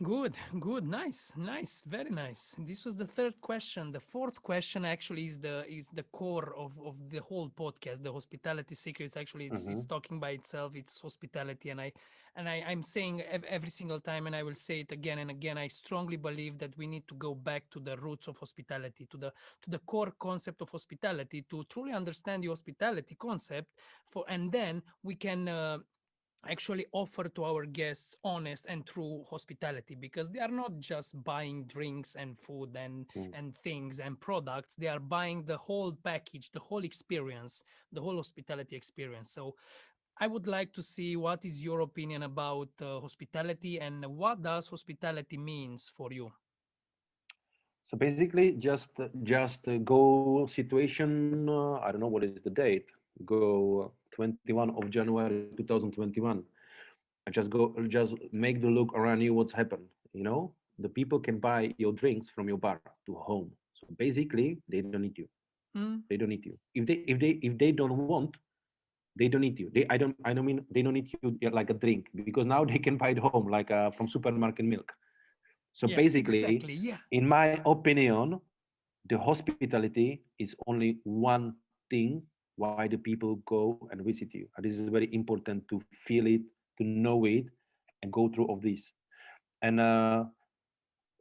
Good, good, nice, nice, very nice. This was the third question. The fourth question actually is the core of the whole podcast. The hospitality secrets actually Hmm. it's talking by itself. It's hospitality, I'm saying every single time, and I will say it again and again. I strongly believe that we need to go back to the roots of hospitality, to the core concept of hospitality, to truly understand the hospitality concept. And then we can. Actually offer to our guests honest and true hospitality, because they are not just buying drinks and food and things and products. They are buying the whole package, the whole experience, the whole hospitality experience. So I would like to see what is your opinion about hospitality, and what does hospitality means for you. So basically, just go situation. I don't know what is the date. Go 21 of January 2021. I just make the look around you. What's happened? The people can buy your drinks from your bar to home. So basically, they don't need you. Mm, They don't need you. If they don't want, they don't need you. I don't mean they don't need you like a drink, because now they can buy it home like from supermarket milk. So yeah, basically, exactly. Yeah. in my opinion, the hospitality is only one thing why the people go and visit you. And this is very important to feel it, to know it, and go through of this. And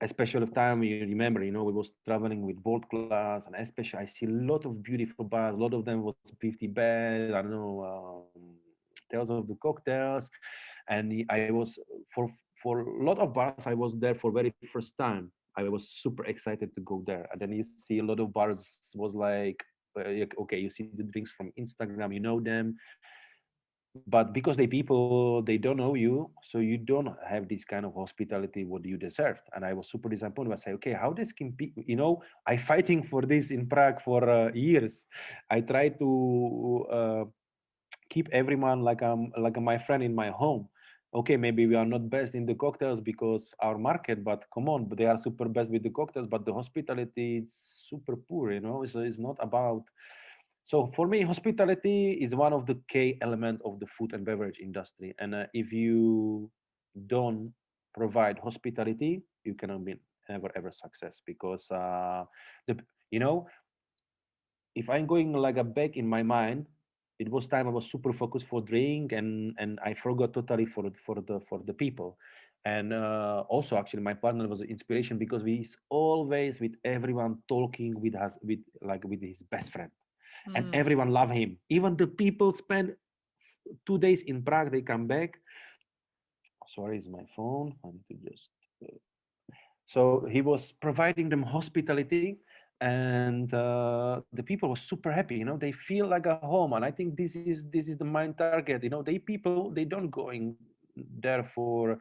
especially of time you remember, we was traveling with world class, and especially I see a lot of beautiful bars. A lot of them was 50 beds. I don't know, tales of the cocktails, and I was for a lot of bars. I was there for very first time. I was super excited to go there, and then you see a lot of bars was like, okay, you see the drinks from Instagram, you know them, but because they people they don't know you, so you don't have this kind of hospitality what you deserve. And I was super disappointed. I say, okay, how this can be, I fighting for this in Prague for years. I try to keep everyone like my friend in my home. Okay, maybe we are not best in the cocktails because our market, but come on, but they are super best with the cocktails, but the hospitality is super poor, so it's not about. So for me, hospitality is one of the key element of the food and beverage industry. And if you don't provide hospitality, you cannot be ever ever success, because the you know if I'm going like a back in my mind, it was time I was super focused for drink, and I forgot totally for the people. And also actually my partner was an inspiration, because we is always with everyone talking with us with his best friend, and Mm, everyone love him. Even the people spend 2 days in Prague, they come back. Sorry, it's my phone. I need to just. So he was providing them hospitality, and the people were super happy. They feel like a home, and I think this is the main target. They people they don't going there for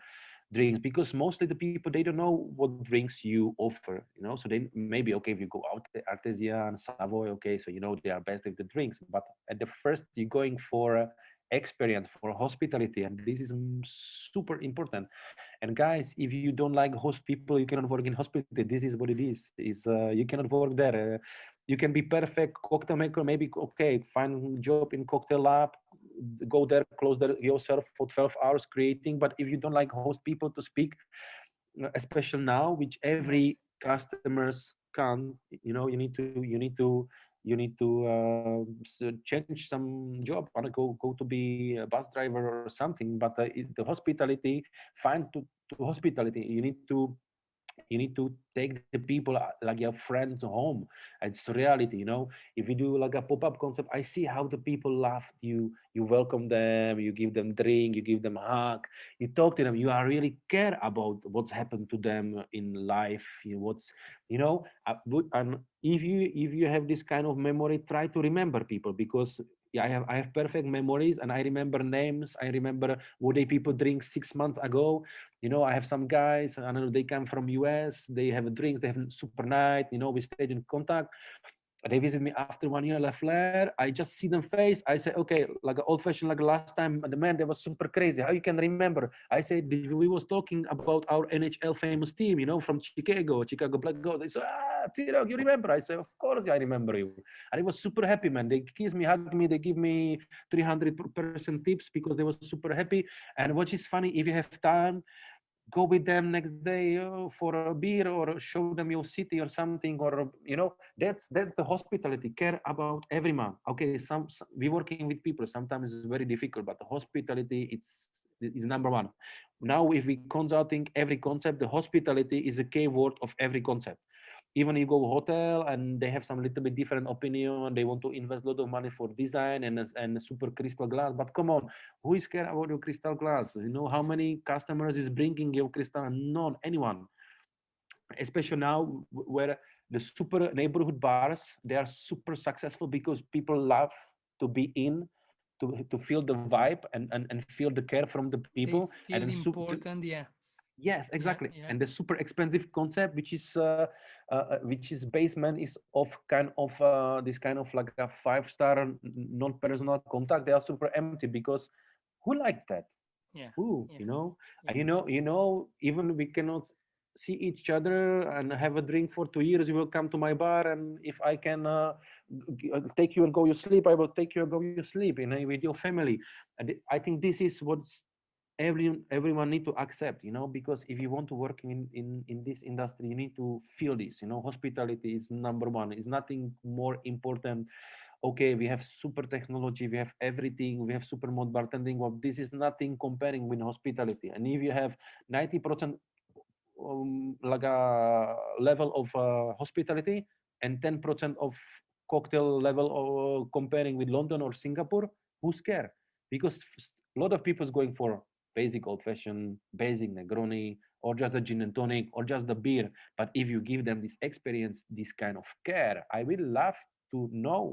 drinks, because mostly the people they don't know what drinks you offer. So they maybe, okay, if you go out the Artesian, Savoy, okay, so they are best with the drinks, but at the first you're going for experience, for hospitality, and this is super important. And guys, if you don't like host people, you cannot work in hospitality. This is what it is you cannot work there. You can be perfect cocktail maker, maybe, okay, find job in cocktail lab, go there, close there yourself for 12 hours creating. But if you don't like host people to speak, especially now, which every yes. customers can, you need to you need to change some job and go to be a bus driver or something. But the hospitality, find to hospitality, you need to take the people like your friends home. It's reality, if you do like a pop-up concept, I see how the people laugh. You welcome them, you give them drink, you give them a hug, you talk to them, you are really care about what's happened to them in life, and if you have this kind of memory, try to remember people, because yeah, I have perfect memories, and I remember names, I remember what they people drink 6 months ago. I have some guys, I don't know, they come from US, they have drinks, they have super night, we stayed in contact. They visit me after 1 year, La Flair. I just see them face. I say, okay, like old fashioned, like last time, the man, that was super crazy. How you can remember? I said, we was talking about our NHL famous team, from Chicago Black Gold. They said, Cirok, you remember? I said, of course, I remember you. And it was super happy, man. They kiss me, hug me, they give me 300% tips because they were super happy. And what is funny, if you have time, go with them next day for a beer, or show them your city or something, or that's the hospitality, care about everyone. Okay, we working with people, sometimes it's very difficult, but the hospitality, is number one. Now if we consulting every concept, the hospitality is a key word of every concept. Even you go hotel and they have some little bit different opinion, they want to invest a lot of money for design and super crystal glass, but come on, who is care about your crystal glass? How many customers is bringing your crystal? None, anyone. Especially now, where the super neighborhood bars, they are super successful because people love to be in, to feel the vibe, and feel the care from the They people. And feel then important. Yeah. yes, Yeah. exactly. Yeah. And the super expensive concept, which is basement, is of kind of this kind of like a 5-star non-personal contact. They are super empty because who likes that? Yeah. Who, Yeah. And Yeah. even we cannot see each other and have a drink for 2 years. You will come to my bar, and if I can take you and go you sleep, I will take you and go you sleep, with your family. And I think this is what's everyone need to accept, because if you want to work in this industry, you need to feel this. Hospitality is number one. It's nothing more important. Okay, we have super technology, we have everything, we have super mod bartending. Well, this is nothing comparing with hospitality. And if you have 90% like a level of hospitality, and 10% of cocktail level, comparing with London or Singapore, who's care? Because a lot of people is going for basic old fashioned, basic Negroni, or just the gin and tonic, or just the beer. But if you give them this experience, this kind of care, I will love to know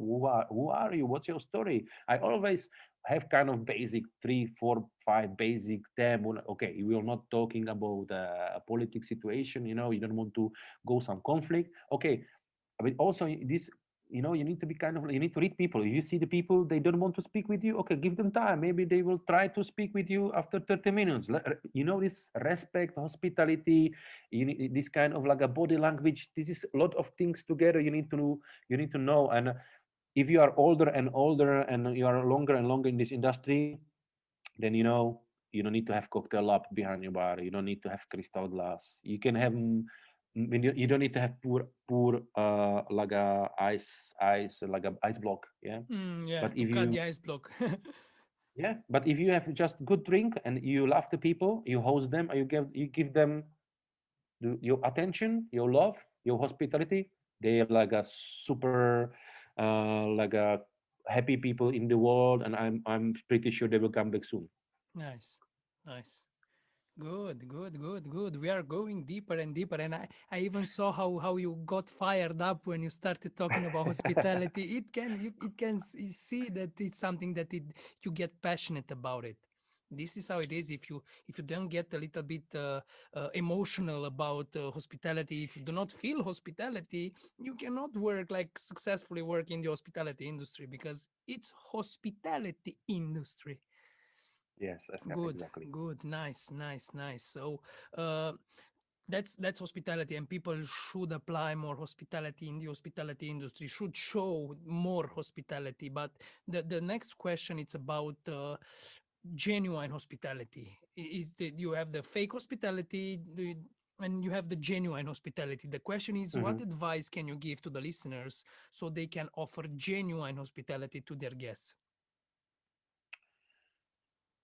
who are you, what's your story. I always have kind of basic 3, 4, 5 basic 10. Okay, we are not talking about a political situation. You don't want to go some conflict. Okay, but also this, you need to be kind of, you need to read people. If you see the people, they don't want to speak with you, okay, give them time. Maybe they will try to speak with you after 30 minutes. This respect, hospitality, this kind of like a body language. This is a lot of things together. You need to know. And if you are older and older, and you are longer and longer in this industry, then you don't need to have cocktail lab behind your bar. You don't need to have crystal glass. You can have when you don't need to have poor like a ice like a ice block. Yeah. Yeah. But To if cut you the ice block. have just good drink, and you love the people, you host them, and you give them your attention, your love, your hospitality, they're like a super like a happy people in the world, and I'm pretty sure they will come back soon. Nice. Nice. Good, good, good, good. We are going deeper and deeper, and I even saw how you got fired up when you started talking about hospitality. You see that it's something that you get passionate about it. This is how it is. If you don't get a little bit emotional about hospitality, if you do not feel hospitality, you cannot work like successfully work in the hospitality industry, because it's hospitality industry. Yes, Good, exactly. good, nice, nice, nice. So, uh, that's hospitality, and people should apply more hospitality in the hospitality industry. Should show more hospitality. But the next question, it's about genuine hospitality. Do you have the fake hospitality? And you have the genuine hospitality. The question is, what Mhm. advice can you give to the listeners so they can offer genuine hospitality to their guests?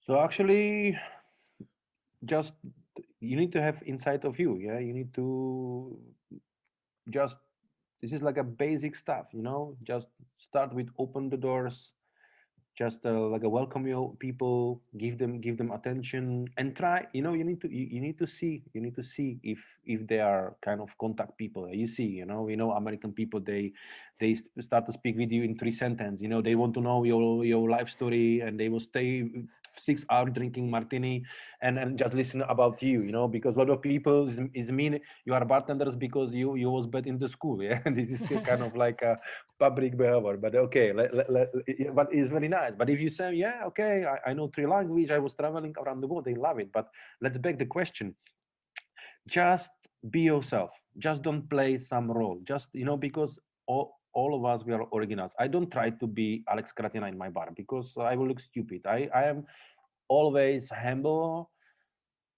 So actually, just you need to have inside of you. Yeah, you need to just this is like a basic stuff. Just start with open the doors, just like a welcome you people, give them attention, and try. You need to see if they are kind of contact people. You see, American people, they start to speak with you in 3 sentences. They want to know your life story, and they will stay 6 hours drinking martini and just listen about you, because a lot of people is mean you are bartenders because you was bad in the school. Yeah, and this is still kind of like a public behavior. But okay, but it's very nice. But if you say, yeah, okay, I know 3 language, I was traveling around the world, they love it. But let's back the question. Just be yourself. Just don't play some role. Just because all of us, we are originals. I don't try to be Alex Kratina in my bar because I will look stupid. I am always humble.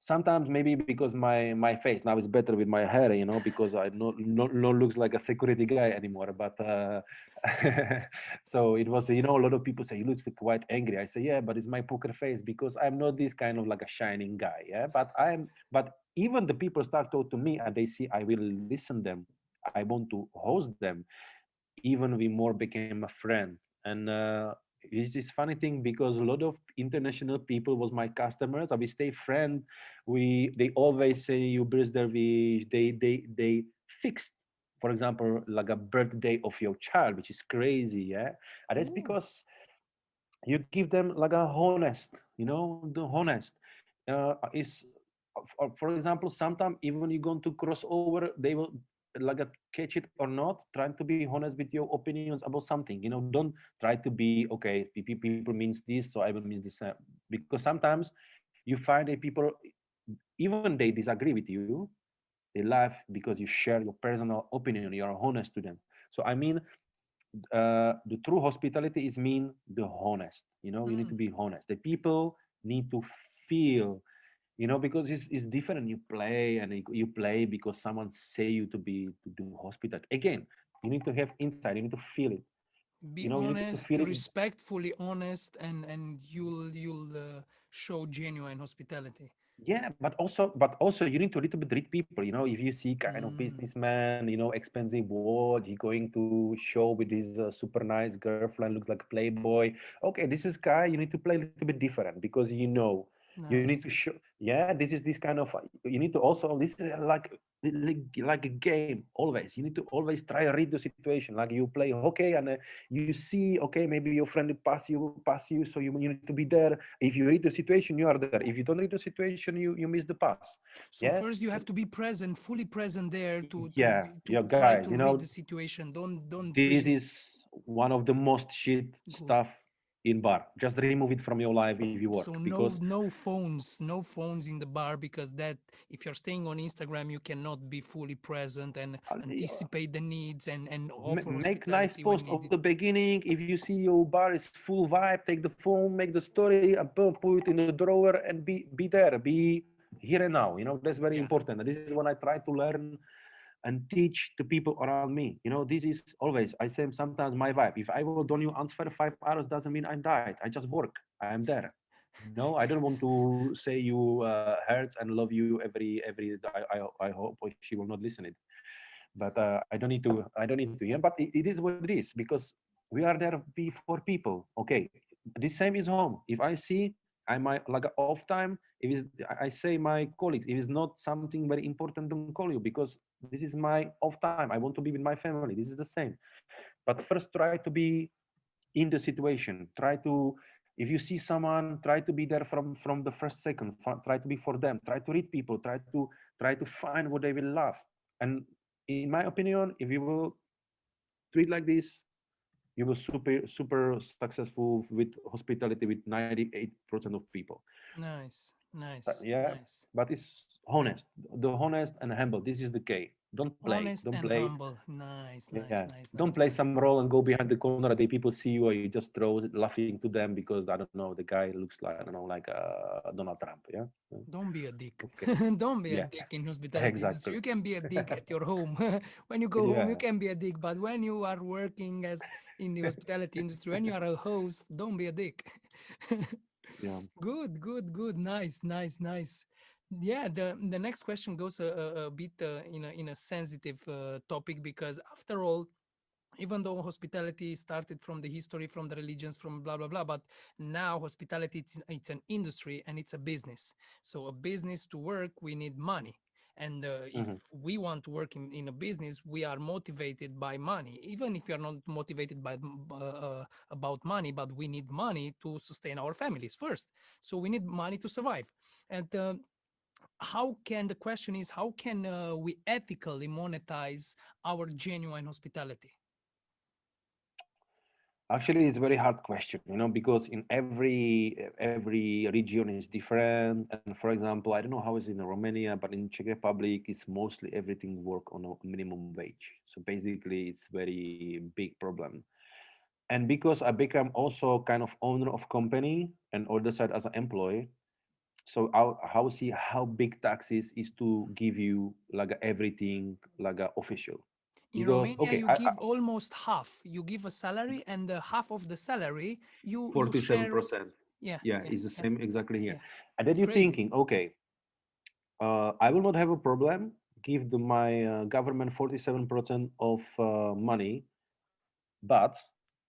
Sometimes maybe because my face now is better with my hair, because I no looks like a security guy anymore. But so it was, a lot of people say you look quite angry. I say, yeah, but it's my poker face because I'm not this kind of like a shining guy. Yeah, but even the people start talk to me and they see I will listen them. I want to host them. Even we more became a friend. And it's this funny thing because a lot of international people was my customers and we stay friend. They always say you bless their wish. They fixed, for example, like a birthday of your child, which is crazy. Yeah, and that's Ooh. because you give them like a honest, the honest is for example, sometimes even you're going to cross over, they will like catch it or not, trying to be honest with your opinions about something. Don't try to be okay, people means this, so I will mean this, because sometimes you find that people, even they disagree with you, they laugh because you share your personal opinion, you're honest to them. So I mean, the true hospitality is mean the honest. You need to Mm. be honest. The people need to feel, because it's different. You play and you play because someone say you to do hospitality. Again, you need to have insight. You need to feel it. Be You need to honest, feel it. respectfully honest, and you'll show genuine hospitality. Yeah, but also you need to a little bit read people. If you see kind of Mm. businessman, expensive watch, he going to show with his super nice girlfriend, looks like a playboy. Okay, this is guy you need to play a little bit different because you need Nice. to show. Yeah, this is this kind of. You need to also, this is like a game. Always you need to always try to read the situation. Like you play hockey and you see, okay, maybe your friend pass you, so you need to be there. If you read the situation, you are there. If you don't read the situation, you miss the pass. So Yeah. first you have to be present, fully present there Yeah, yeah, to try guys. to read the situation. Don't This read is one of the most shit good. stuff in bar. Just remove it from your life if you work, So because no phones in the bar, because that if you're staying on Instagram, you cannot be fully present and uh, anticipate the needs and offer make nice hospitality when post of needed. the beginning. If you see your bar is full vibe, take the phone, make the story, and put it in the drawer, and be there, be here and now. That's very Yeah. important. And this is what I try to learn and teach the people around me. This is always, I say sometimes my vibe. If I will don't you answer 5 hours, doesn't mean I'm died. I just work. I am there. No, I don't want to say you hurts and love you every. I hope she will not listen it. But I don't need to. I don't need to. Yeah, but it is what it is because we are there for people. Okay, the same is home. If I see I might like off time. If it's, I say my colleagues, if it's not something very important, don't call you because this is my off time. I want to be with my family. This is the same. But first, try to be in the situation. Try to, if you see someone, try to be there from the first second. Try to be for them. Try to read people. Try to find what they will love. And in my opinion, if you will treat like this, you will super successful with hospitality with 98% of people. Nice, nice, Yeah, nice. but it's honest, the honest and humble. This is the key. Don't play. Honest Don't and play. humble. Nice, Yeah. nice, nice, Don't nice, play nice. some role and go behind the corner. The people see you, or you just throw it laughing to them because I don't know, the guy looks like, I don't know, like Donald Trump. Yeah. Don't be a dick. Okay. Don't be a Yeah. dick in hospitality industry. Exactly. You can be a dick at your home. When you go home, you Yeah. can be a dick. But when you are working as in the hospitality industry, when you are a host, don't be a dick. Yeah. Good, good, good. Nice, nice, nice. Yeah, the next question goes a bit in a sensitive topic because after all, even though hospitality started from the history, from the religions, from blah blah blah, but now hospitality it's an industry and it's a business. So a business to work, we need money. And if Hmm. we want to work in a business, we are motivated by money. Even if you are not motivated by about money, but we need money to sustain our families first. So we need money to survive. And how can the question is how can we ethically monetize our genuine hospitality? Actually, it's a very hard question, because in every region is different. And for example, I don't know how it's in Romania, but in Czech Republic, it's mostly everything work on a minimum wage. So basically, it's very big problem. And because I become also kind of owner of company and other side as an employee, so how see how big taxes is to give you like everything like official. In Because Romania, okay, you I give almost half. You give a salary, and half of the salary you share. 47%. Yeah, Yeah, yeah, it's the yeah, same exactly here. yeah. And then It's you're crazy. thinking, okay, I will not have a problem. Give my government 47% of money, but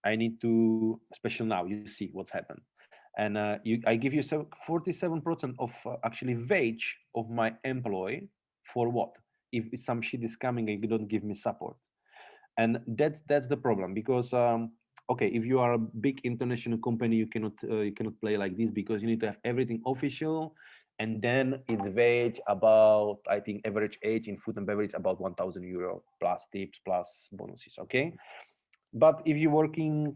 I need to, especially now, you see what's happened. And I give you 47% of actually wage of my employee for what? If some shit is coming and you don't give me support. And that's the problem because okay, if you are a big international company, you cannot play like this because you need to have everything official, and then it's wage about, I think, average age in food and beverage about 1,000 euro plus tips plus bonuses. Okay, but if you're working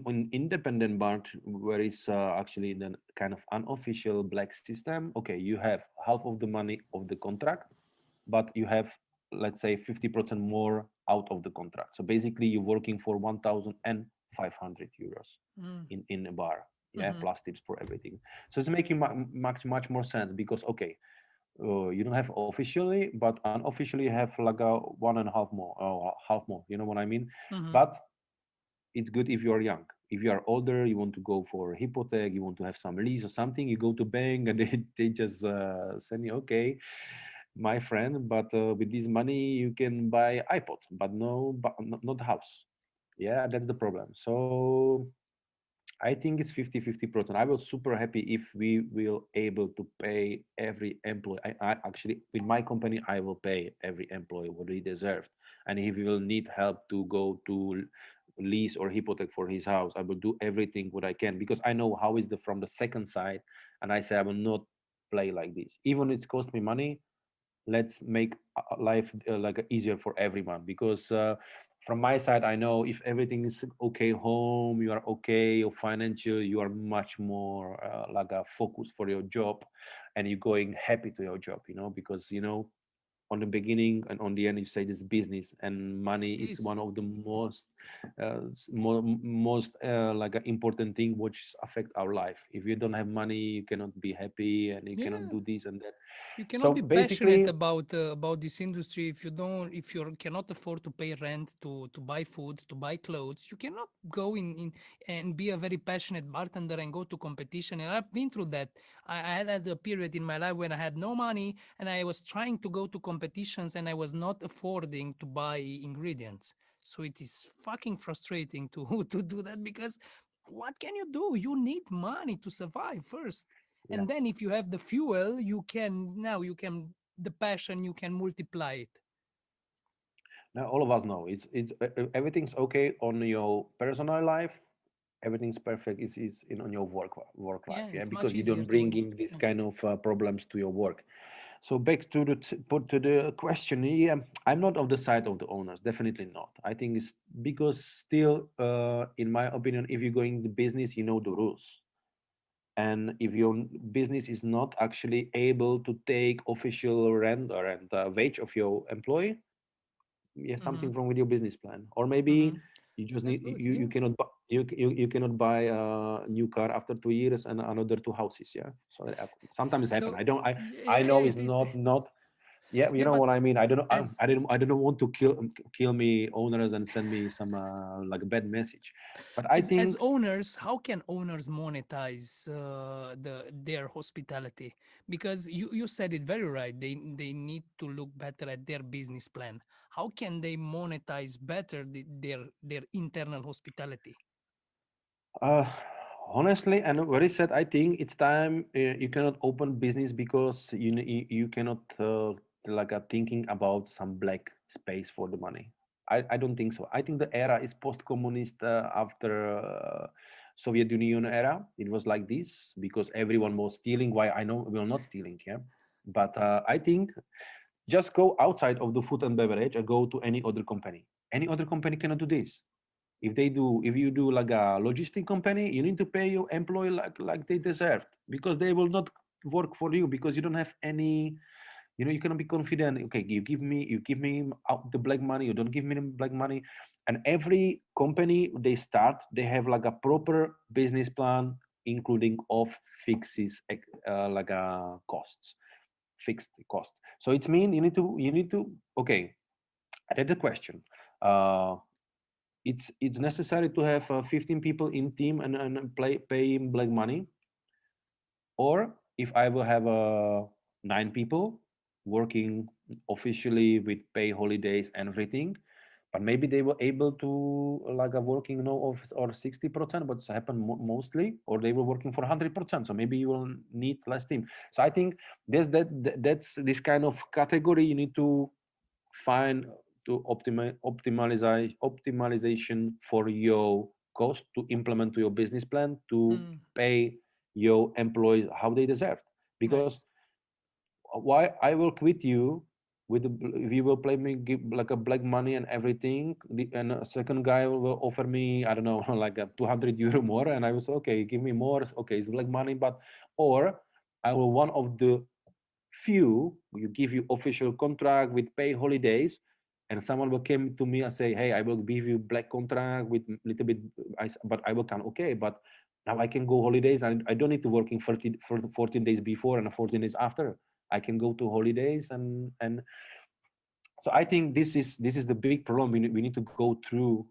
on independent bar where it's actually the kind of unofficial black system, okay, you have half of the money of the contract, but you have, let's say, 50% more out of the contract. So basically you're working for 1,500 euros Mm. in a bar, yeah, Hmm. plus tips for everything. So it's making much more sense because okay, you don't have officially, but unofficially you have like a one and a half more, half more, you know what I mean? Hmm. But it's good if you are young. If you are older, you want to go for a hypothec, you want to have some lease or something, you go to bank and they just send you, okay, my friend, but with this money you can buy iPod, but no, but not house. Yeah, that's the problem. So I think it's 50-50%. I was super happy if we will able to pay every employee. I actually, with my company, I will pay every employee what he deserved. And if he will need help to go to lease or hypothec for his house, I will do everything what I can because I know how is the from the second side. And I say I will not play like this. Even it's cost me money, let's make life like easier for everyone because from my side I know if everything is okay home, you are okay, your financial, you are much more like a focus for your job, and you're going happy to your job, because on the beginning and on the end you say this business, and money It is is. one of the most like an important thing which affect our life. If you don't have money, you cannot be happy and you cannot Yeah. do this and that. You So cannot be passionate basically, about this industry if you don't if you cannot afford to pay rent, to buy food, to buy clothes. You cannot go in and be a very passionate bartender and go to competition. And I've been through that. I had a period in my life when I had no money and I was trying to go to competitions and I was not affording to buy ingredients. So it is fucking frustrating to to do that because what can you do? You need money to survive first, yeah. and then if you have the fuel, you can the passion, you can multiply it. Now all of us know everything's okay on your personal life. Everything's perfect is in on your work life. Yeah, Yeah, it's because much you easier don't to bring in this yeah. kind of problems to your work. So back to the question. Yeah, I'm not of the side of the owners. Definitely not. I think it's because still, in my opinion, if you're going the business, you know the rules. and if your business is not actually able to take official rent or rent wage of your employee, yeah, Mm-hmm. something wrong with your business plan. Or maybe Mm-hmm. you just That's need good. you Yeah. cannot buy you cannot buy a new car after 2 years and another two houses. Yeah, so sometimes happen. So I yeah, yeah, know it's it is. not. Yeah, you Yeah, know but what I mean. as I don't want to kill me owners and send me some like a bad message, but I as think owners, how can owners monetize their hospitality? Because you said it very right. They need to look better at their business plan. How can they monetize better their internal hospitality? uh, honestly and very sad, I think it's time you cannot open business because you cannot like thinking about some black space for the money. I don't think so. I think the era is post-communist after Soviet Union era. It was like this because everyone was stealing. Why I know we're not stealing, yeah. But I think just go outside of the food and beverage and go to any other company. Any other company cannot do this. If you do like a logistic company, you need to pay your employee like they deserve because they will not work for you because you don't have any, you cannot be confident. Okay, you give me out the black money, you don't give me the black money. And every company they start, they have like a proper business plan, including of fixes like costs, fixed cost. So it's mean you need to okay, I had the question. uh it's necessary to have 15 people in team and pay him black money, or if I will have 9 people working officially with pay holidays and everything, but maybe they were able to like a working no office or 60%, but it's happened mostly, or they were working for 100%, so maybe you will need less team. So I think that's this kind of category you need to find to optimization for your cost to implement to your business plan to Mm, pay your employees how they deserve. Because nice. why I will quit you with if you will play me give like a black money and everything, and a second guy will offer me, I don't know, like a 200 euro more, and I will say okay, give me more. Okay, it's black money, but or I will one of the few you give you official contract with pay holidays, and someone will come to me and say, hey, I will give you black contract with little bit, but I will come, okay, but now I can go holidays and I don't need to working 30 for 14 days before and 14 days after. I can go to holidays, and so I think this is the big problem we need to go through.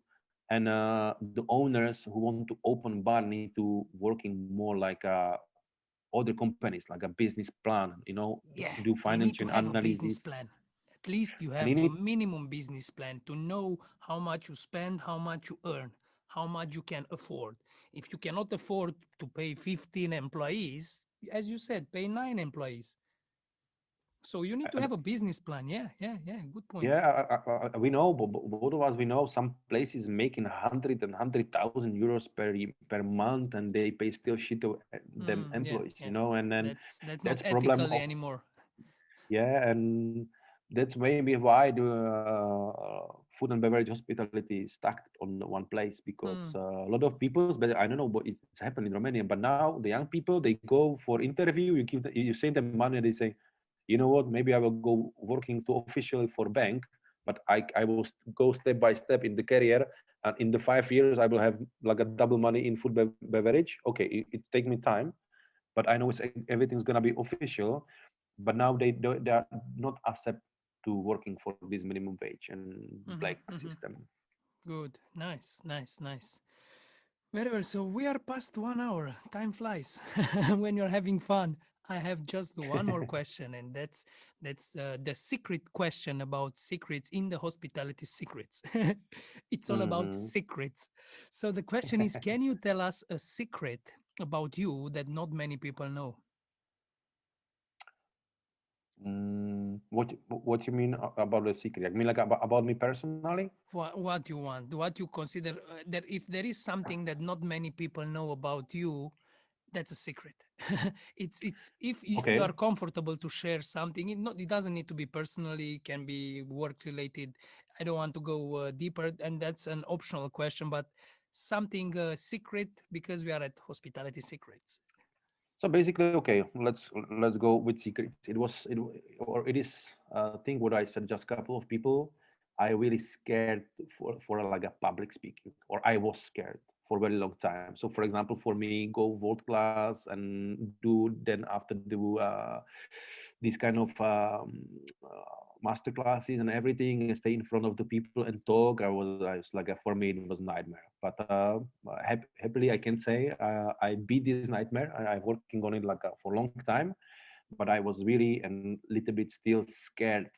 And the owners who want to open bar need to working more like other companies, like a business plan, Yeah, do they need financial to have a business analysis. plan. At least you And you have a need minimum business plan to know how much you spend, how much you earn, how much you can afford. If you cannot afford to pay 15 employees, as you said, pay 9 employees. So you need to have a business plan. Yeah, yeah, yeah. Good point. yeah, we know, both of us, we know some places making 100,000 euros per month, and they pay still shit to them Yeah, employees, yeah. and then That's that's not problem ethically of, anymore. yeah, and that's maybe why the food and beverage hospitality is stuck on one place, because Mm, a lot of people, but I don't know what it's happened in Romania, but now the young people, they go for interview, you send them money, and they say, you know what, maybe I will go working to officially for bank, but I will go step by step in the career, and in the 5 years I will have like a double money in food beverage. Okay, it take me time, but I know everything's gonna be official. But now they are not accept to working for this minimum wage and black hmm. system. Good. Nice, nice, nice. Very well. So we are past 1 hour. Time flies when you're having fun. I have just one more question, and that's the secret question about secrets in the hospitality secrets. It's all about Hmm. secrets. So the question is, can you tell us a secret about you that not many people know? What you mean about the secret? I mean like about me personally? What you want, what you consider that if there is something that not many people know about you, that's a secret. It's if you Okay. are comfortable to share something, it doesn't need to be personally, it can be work related. I don't want to go deeper, and that's an optional question, but something secret, because we are at hospitality secrets. So basically, okay, let's go with secrets. It is thing what I said. Just a couple of people. I really scared for like a public speaking, or I was scared for a very long time. So for example, for me, go world class and do then after do these kind of master classes and everything, and stay in front of the people and talk. I was like for me it was nightmare. But happily I can say I beat this nightmare. I'm working on it like for a long time, but I was really and little bit still scared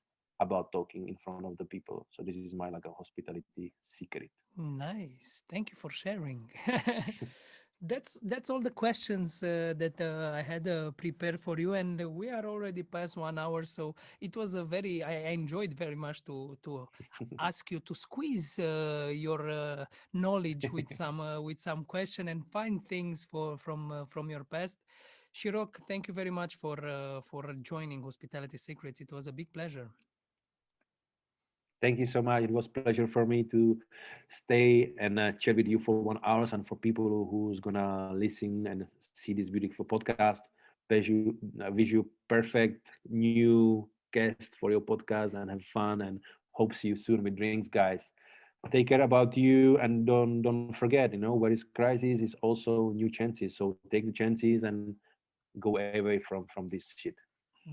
about talking in front of the people. So this is my like a hospitality secret. Nice. Thank you for sharing. That's all the questions that I had prepared for you, and we are already past 1 hour. So it was a very I enjoyed very much to ask you to squeeze your knowledge with some question and find things from your past. Cirok, thank you very much for joining Hospitality Secrets. It was a big pleasure. Thank you so much. It was pleasure for me to stay and chat with you for 1 hour, and for people who's gonna listen and see this beautiful podcast. Wish you perfect new guest for your podcast and have fun, and hope see you soon with drinks, guys. Take care about you, and don't forget, where is crisis is also new chances. So take the chances and go away from this shit.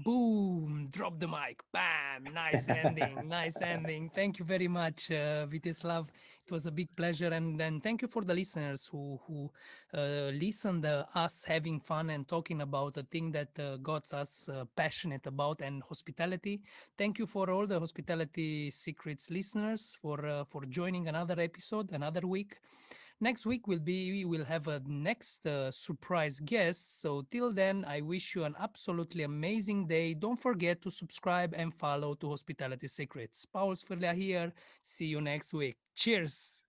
Boom, drop the mic. Bam, nice ending, nice ending. Thank you very much, Vitezslav. It was a big pleasure, and thank you for the listeners who listened us having fun and talking about a thing that got us passionate about and hospitality. Thank you for all the Hospitality Secrets listeners for joining another episode, another week. Next week we will have a next surprise guest. So till then, I wish you an absolutely amazing day. Don't forget to subscribe and follow to Hospitality Secrets. Paul Sferlia here. See you next week. Cheers.